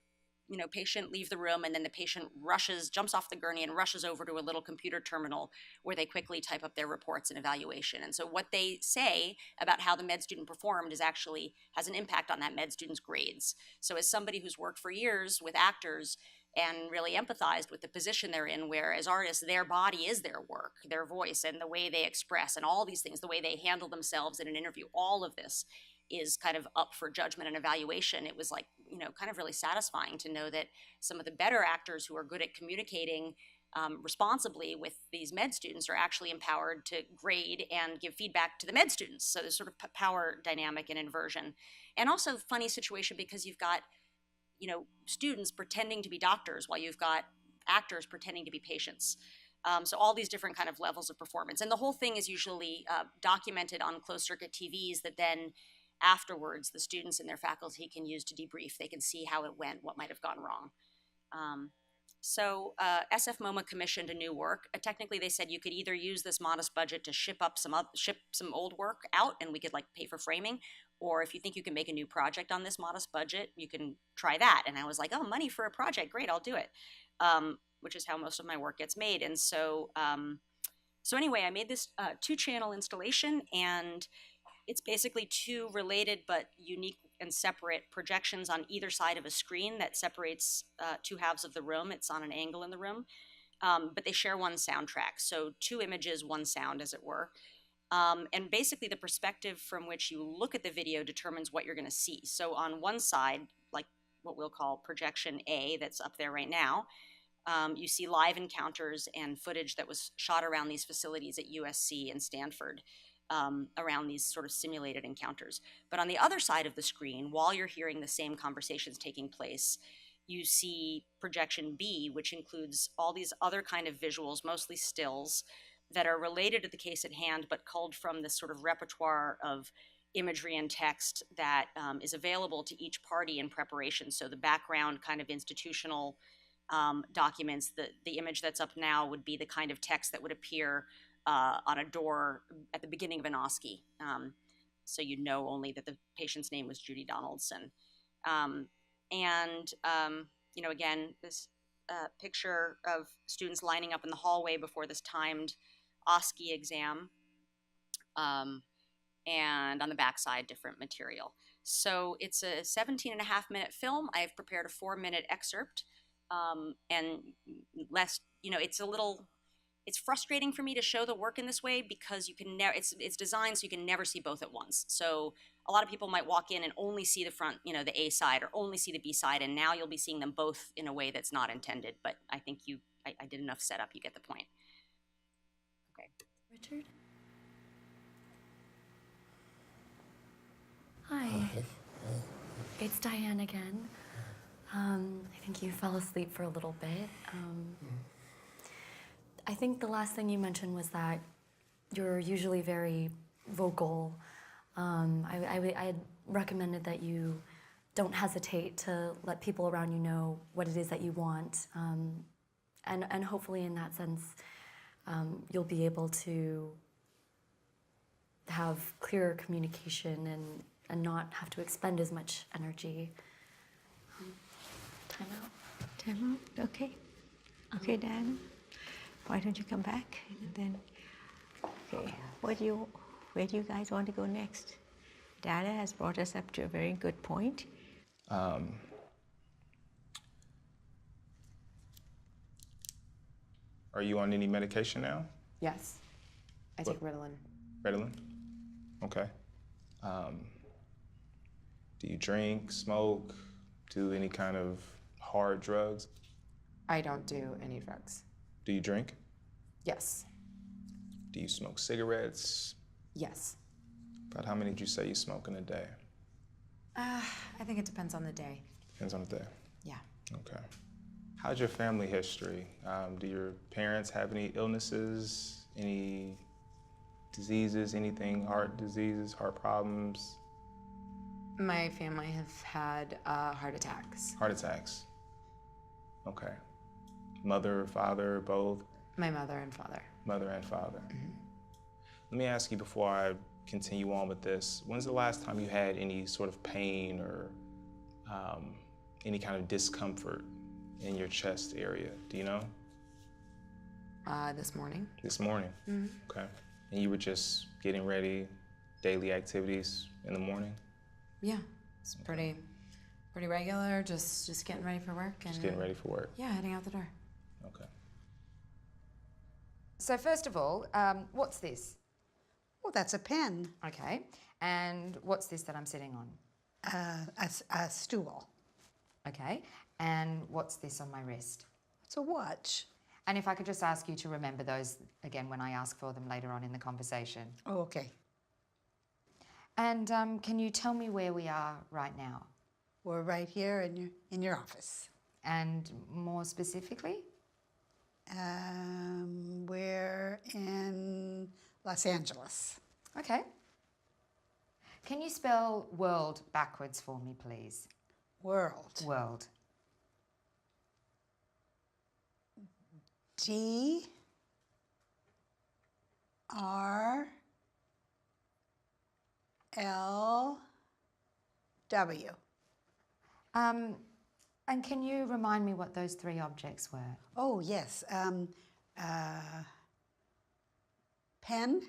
B: patient, leave the room, and then the patient jumps off the gurney and rushes over to a little computer terminal where they quickly type up their reports and evaluation. And so what they say about how the med student performed has an impact on that med student's grades. So as somebody who's worked for years with actors and really empathized with the position they're in, where as artists, their body is their work, their voice, and the way they express, and all these things, the way they handle themselves in an interview, all of this is kind of up for judgment and evaluation. It was like, kind of really satisfying to know that some of the better actors who are good at communicating responsibly with these med students are actually empowered to grade and give feedback to the med students. So there's sort of power dynamic and inversion. And also funny situation because you've got, students pretending to be doctors while you've got actors pretending to be patients. So all these different kind of levels of performance. And the whole thing is usually documented on closed circuit TVs that then afterwards the students and their faculty can use to debrief. They can see how it went, what might have gone wrong. So SF MoMA commissioned a new work. Technically, they said you could either use this modest budget to ship some old work out, and we could pay for framing, or if you think you can make a new project on this modest budget, you can try that. And I was like, oh, money for a project, great, I'll do it, which is how most of my work gets made. And so, anyway, I made this 2-channel installation, and it's basically 2 related but unique and separate projections on either side of a screen that separates 2 halves of the room. It's on an angle in the room, but they share one soundtrack. So 2 images, 1 sound, as it were. And basically the perspective from which you look at the video determines what you're going to see. So on one side, like what we'll call projection A, that's up there right now, you see live encounters and footage that was shot around these facilities at USC and Stanford. Around these sort of simulated encounters. But on the other side of the screen, while you're hearing the same conversations taking place, you see projection B, which includes all these other kind of visuals, mostly stills, that are related to the case at hand, but culled from this sort of repertoire of imagery and text that is available to each party in preparation. So the background kind of institutional documents, the image that's up now would be the kind of text that would appear on a door at the beginning of an OSCE. So you'd know only that the patient's name was Judy Donaldson. Again, this picture of students lining up in the hallway before this timed OSCE exam. And on the backside, different material. So it's a 17.5-minute film. I've prepared a 4-minute excerpt. It's frustrating for me to show the work in this way because you can never, it's designed so you can never see both at once. So a lot of people might walk in and only see the front, the A side, or only see the B side, and now you'll be seeing them both in a way that's not intended. But I think I did enough setup, you get the point. Okay.
N: Richard? Hi. It's Diane again. I think you fell asleep for a little bit. I think the last thing you mentioned was that you're usually very vocal. I had recommended that you don't hesitate to let people around you know what it is that you want. And hopefully in that sense, you'll be able to have clearer communication and not have to expend as much energy. Time out.
O: Time out? Okay. Okay, Diana. why don't you come back? And then, okay, where do you guys want to go next? Dada has brought us up to a very good point.
P: Are you on any medication now?
Q: Yes. I take Ritalin.
P: Ritalin? Okay. Do you drink, smoke, do any kind of hard drugs?
Q: I don't do any drugs.
P: Do you drink?
Q: Yes.
P: Do you smoke cigarettes?
Q: Yes.
P: About how many did you say you smoke in a day?
Q: I think it depends on the day.
P: Depends on the day.
Q: Yeah.
P: Okay. How's your family history? Do your parents have any illnesses, any diseases, anything, heart diseases, heart problems?
Q: My family have had heart attacks.
P: Heart attacks. Okay. Mother, father, both?
Q: My mother and father.
P: Mother and father. Let me ask you before I continue on with this, when's the last time you had any sort of pain or any kind of discomfort in your chest area? Do you know?
Q: This morning.
P: This morning? Okay. And you were just getting ready, daily activities in the morning?
Q: Yeah, it's pretty regular, just getting ready for work.
P: Just getting ready for work?
Q: Yeah, heading out the door.
P: Okay.
R: So first of all, what's this?
S: Well, that's a pen.
R: Okay. And what's this that I'm sitting on?
S: A stool.
R: Okay. And what's this on my wrist?
S: It's a watch.
R: And if I could just ask you to remember those again when I ask for them later on in the conversation.
S: Oh, okay.
R: And can you tell me where we are right now?
S: We're right here in your office.
R: And more specifically?
S: We're in Los Angeles.
R: Okay. Can you spell world backwards for me, please?
S: World.
R: World.
S: G R L W.
R: And can you remind me what those three objects were?
S: Oh, yes. Pen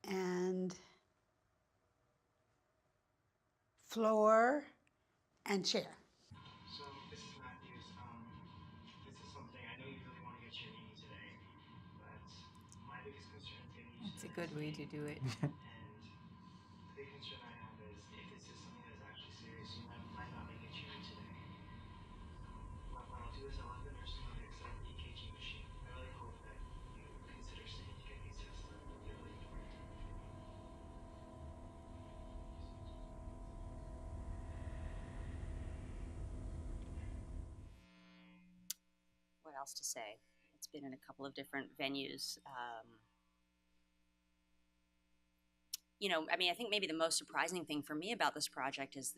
S: and floor and chair.
T: So, Mrs. Matthews, this is something I know you really want to get your knee today, but my biggest concern is getting you.
O: That's a good way to do it.
T: And the big concern I have is if this is something that is actually serious, you might not make it here today. What I'll do is I'll have the nurse come and accept the EKG machine. I really hope that you consider staying to get these tests done. They're really important.
B: What else to say? It's been in a couple of different venues. I think maybe the most surprising thing for me about this project is,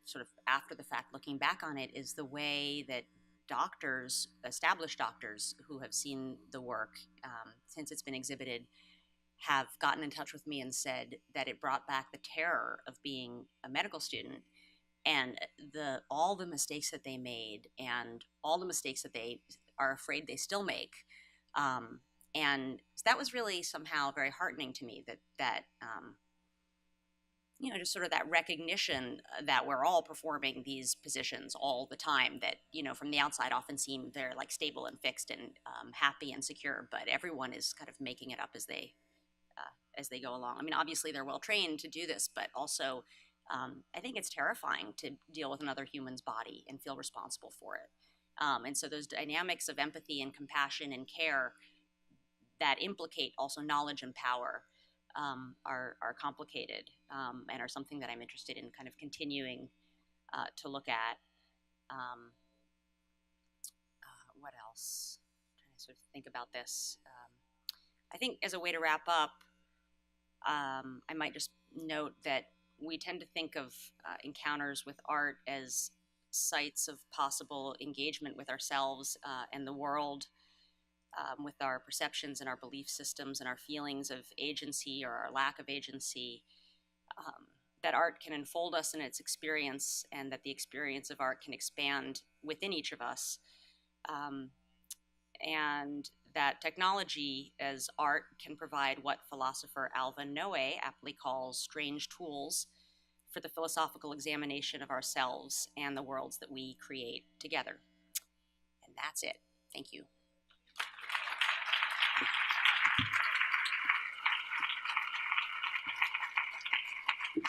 B: sort of after the fact, looking back on it, is the way that doctors, established doctors who have seen the work since it's been exhibited, have gotten in touch with me and said that it brought back the terror of being a medical student and all the mistakes that they made and all the mistakes that they are afraid they still make. And that was really somehow very heartening to me, that just sort of that recognition that we're all performing these positions all the time that, from the outside often seem they're like stable and fixed and happy and secure, but everyone is kind of making it up as they go along. I mean, obviously they're well trained to do this, but also I think it's terrifying to deal with another human's body and feel responsible for it. And so those dynamics of empathy and compassion and care that implicate also knowledge and power are complicated and are something that I'm interested in kind of continuing to look at. What else? I'm trying to sort of think about this. I think as a way to wrap up, I might just note that we tend to think of encounters with art as sites of possible engagement with ourselves and the world, with our perceptions and our belief systems and our feelings of agency or our lack of agency, that art can enfold us in its experience and that the experience of art can expand within each of us. and that technology as art can provide what philosopher Alva Noe aptly calls strange tools for the philosophical examination of ourselves and the worlds that we create together. And that's it. Thank you.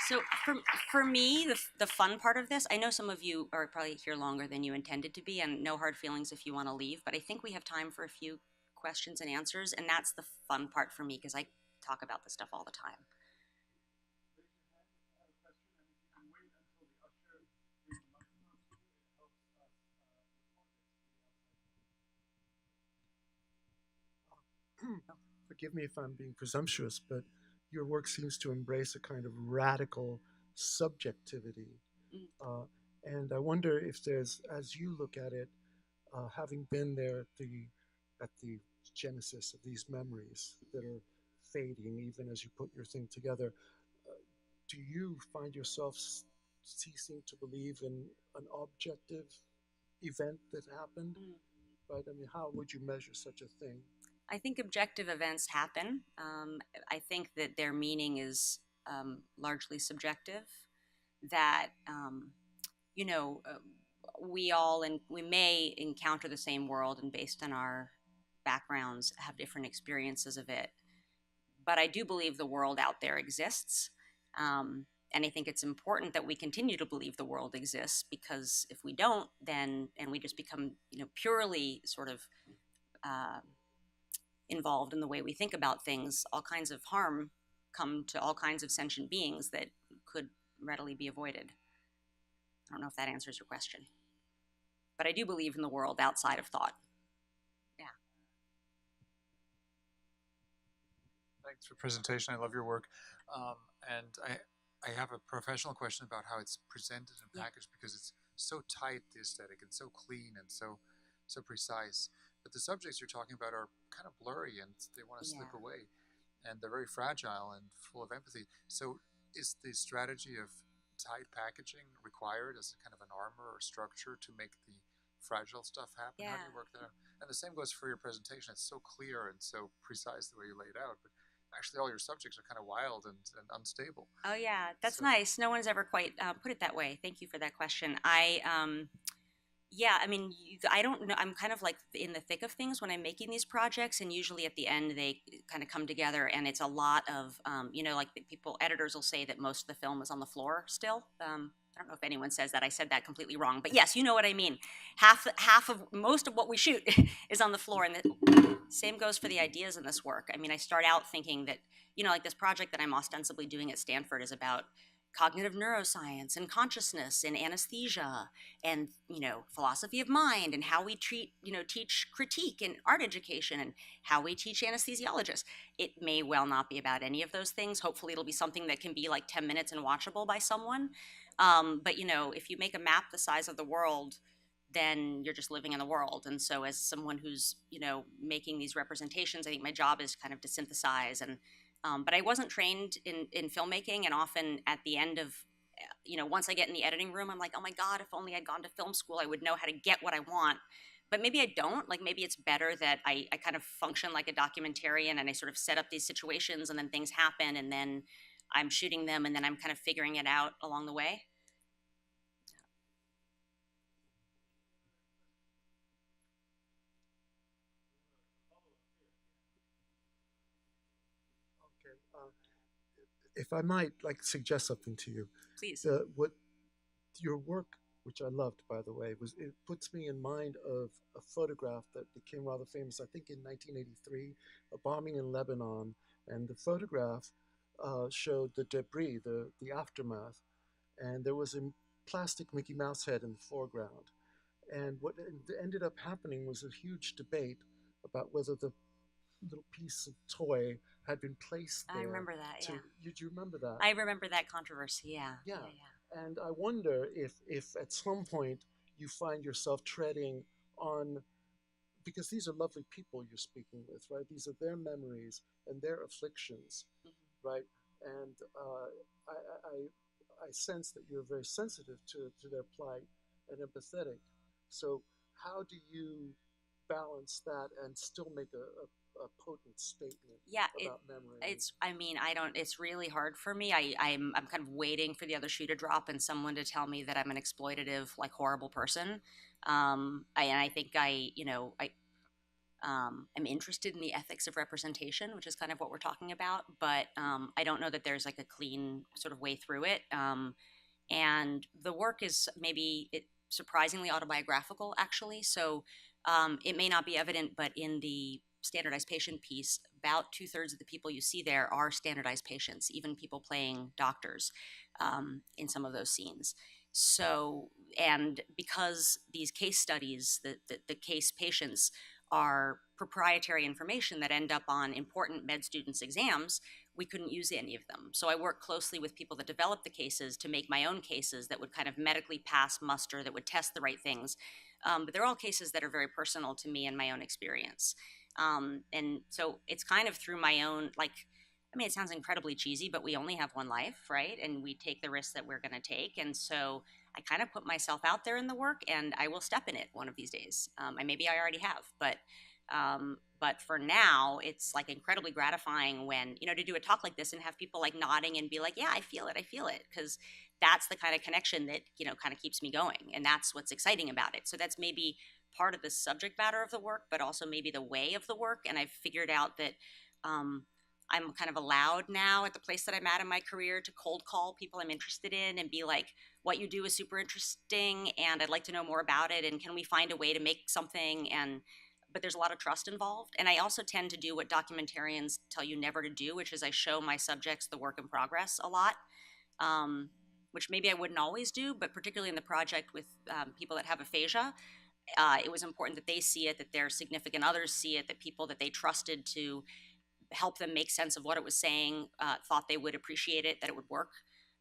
B: So for me, the fun part of this, I know some of you are probably here longer than you intended to be, and no hard feelings if you want to leave, but I think we have time for a few questions and answers, and that's the fun part for me because I talk about this stuff all the time.
U: Forgive me if I'm being presumptuous, but your work seems to embrace a kind of radical subjectivity. And I wonder if there's, as you look at it, having been there at the genesis of these memories that are fading even as you put your thing together, do you find yourself ceasing to believe in an objective event that happened? Right? I mean, how would you measure such a thing?
B: I think objective events happen. I think that their meaning is largely subjective. That we may encounter the same world, and based on our backgrounds, have different experiences of it. But I do believe the world out there exists, and I think it's important that we continue to believe the world exists, because if we don't, then and we just become purely sort of involved in the way we think about things, all kinds of harm come to all kinds of sentient beings that could readily be avoided. I don't know if that answers your question, but I do believe in the world outside of thought. Yeah.
V: Thanks for the presentation. I love your work. And I have a professional question about how it's presented and packaged, because it's so tight, the aesthetic, and so clean and so precise. But the subjects you're talking about are kind of blurry, and they want to slip away. And they're very fragile and full of empathy. So is the strategy of tight packaging required as a kind of an armor or structure to make the fragile stuff happen?
B: Yeah.
V: How do you work that out? And the same goes for your presentation. It's so clear and so precise the way you lay it out. But actually all your subjects are kind of wild and unstable.
B: Oh yeah, that's nice. No one's ever quite put it that way. Thank you for that question. Yeah, I mean, I don't know. I'm kind of like in the thick of things when I'm making these projects, and usually at the end they kind of come together, and it's a lot of, like editors will say that most of the film is on the floor still. I don't know if anyone says that. I said that completely wrong, but yes, you know what I mean. Most of what we shoot is on the floor, and the same goes for the ideas in this work. I mean, I start out thinking that, like this project that I'm ostensibly doing at Stanford is about cognitive neuroscience and consciousness and anesthesia and philosophy of mind and how we teach critique in art education and how we teach anesthesiologists. It may well not be about any of those things. Hopefully it'll be something that can be like 10 minutes and watchable by someone. But if you make a map the size of the world, then you're just living in the world. And so as someone who's making these representations, I think my job is kind of to synthesize and but I wasn't trained in filmmaking, and often at the end of, once I get in the editing room, I'm like, oh my God, if only I'd gone to film school, I would know how to get what I want. But maybe I don't. Like maybe it's better that I kind of function like a documentarian, and I sort of set up these situations, and then things happen, and then I'm shooting them, and then I'm kind of figuring it out along the way.
U: If I might suggest something to you.
B: Please.
U: What your work, which I loved, by the way, it puts me in mind of a photograph that became rather famous, I think in 1983, a bombing in Lebanon. And the photograph showed the debris, the aftermath. And there was a plastic Mickey Mouse head in the foreground. And what ended up happening was a huge debate about whether the little piece of toy had been placed there.
B: I remember that, yeah.
U: Do you remember that?
B: I remember that controversy, yeah.
U: Yeah. And I wonder if at some point you find yourself treading on, because these are lovely people you're speaking with, right? These are their memories and their afflictions, right? And I sense that you're very sensitive to their plight and empathetic. So how do you balance that and still make a potent statement
B: Yeah,
U: about memory.
B: I mean, it's really hard for me. I'm kind of waiting for the other shoe to drop and someone to tell me that I'm an exploitative, like horrible person. And I think I'm interested in the ethics of representation, which is kind of what we're talking about, but I don't know that there's like a clean sort of way through it. And the work is surprisingly autobiographical, actually. So it may not be evident, but in the standardized patient piece, about 2/3 of the people you see there are standardized patients, even people playing doctors in some of those scenes. So, and because these case studies, the case patients are proprietary information that end up on important med students' exams, we couldn't use any of them. So I worked closely with people that developed the cases to make my own cases that would kind of medically pass muster, that would test the right things. But they're all cases that are very personal to me and my own experience. And so it's kind of through my own, it sounds incredibly cheesy, but we only have one life, right? And we take the risks that we're going to take. And so I kind of put myself out there in the work, and I will step in it one of these days. Maybe I already have, but for now, it's like incredibly gratifying when, to do a talk like this and have people like nodding and be like, yeah, I feel it. Because that's the kind of connection that, kind of keeps me going. And that's what's exciting about it. So that's maybe part of the subject matter of the work, but also maybe the way of the work. And I've figured out that I'm kind of allowed now at the place that I'm at in my career to cold call people I'm interested in and be like, what you do is super interesting and I'd like to know more about it, and can we find a way to make something? But there's a lot of trust involved. And I also tend to do what documentarians tell you never to do, which is I show my subjects the work in progress a lot, which maybe I wouldn't always do, but particularly in the project with people that have aphasia, it was important that they see it, that their significant others see it, that people that they trusted to help them make sense of what it was saying thought they would appreciate it, that it would work.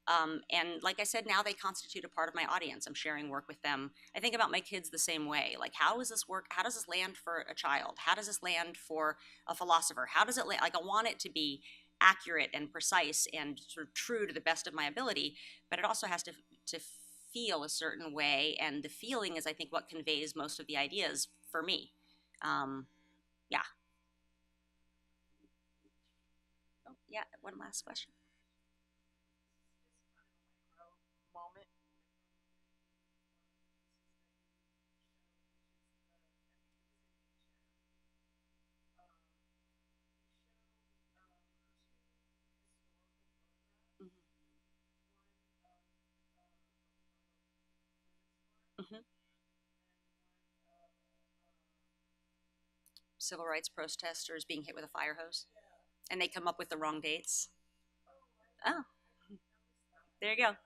B: And like I said, now they constitute a part of my audience. I'm sharing work with them. I think about my kids the same way. Like, how does this work? How does this land for a child? How does this land for a philosopher? How does it land? Like, I want it to be accurate and precise and sort of true to the best of my ability, but it also has to feel a certain way. And the feeling is, I think, what conveys most of the ideas for me. Yeah. Oh, yeah, one last question. Civil rights protesters being hit with a fire hose, and they come up with the wrong dates. Oh, there you go.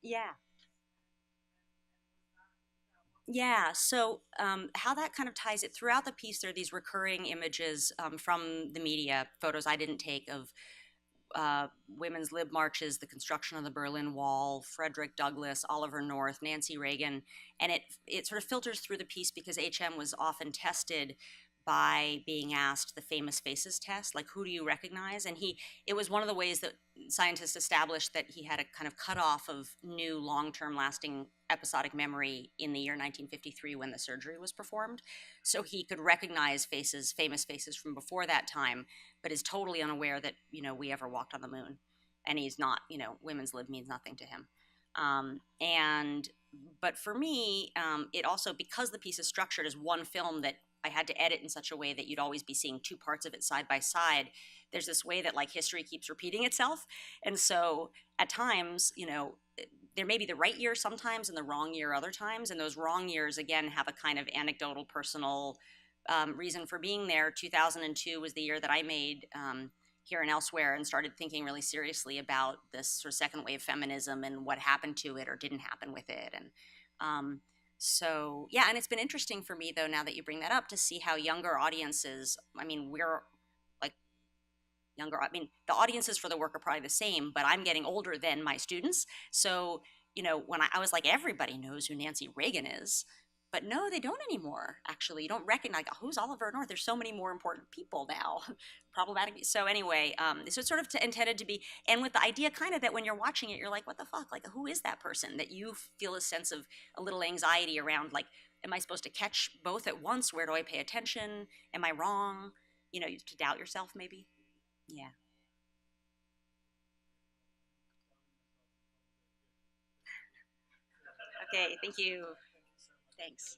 B: Yeah. Yeah, so how that kind of ties it throughout the piece, there are these recurring images from the media, photos I didn't take of women's lib marches, the construction of the Berlin Wall, Frederick Douglass, Oliver North, Nancy Reagan, and it sort of filters through the piece because HM was often tested by being asked the famous faces test, like who do you recognize? And it was one of the ways that scientists established that he had a kind of cutoff of new long-term lasting episodic memory in the year 1953 when the surgery was performed. So he could recognize faces, famous faces from before that time, but is totally unaware that, we ever walked on the moon. And he's not, women's lib means nothing to him. But for me, it also, because the piece is structured as one film that I had to edit in such a way that you'd always be seeing two parts of it side by side, there's this way that like history keeps repeating itself. And so at times, there may be the right year sometimes and the wrong year other times. And those wrong years, again, have a kind of anecdotal, personal reason for being there. 2002 was the year that I made Here and Elsewhere and started thinking really seriously about this sort of second wave feminism and what happened to it or didn't happen with it. And so, yeah, and it's been interesting for me, though, now that you bring that up, to see how younger audiences, we're like younger, the audiences for the work are probably the same, but I'm getting older than my students. So, when I was like, everybody knows who Nancy Reagan is, But no, they don't anymore. Actually, you don't recognize, like, who's Oliver North? There's so many more important people now. Problematic. So anyway, so it's sort of intended to be, and with the idea kind of that when you're watching it, you're like, what the fuck? Like, who is that person? That you feel a sense of a little anxiety around, like, am I supposed to catch both at once? Where do I pay attention? Am I wrong? You know, to doubt yourself maybe. Yeah. Okay, thank you. Thanks.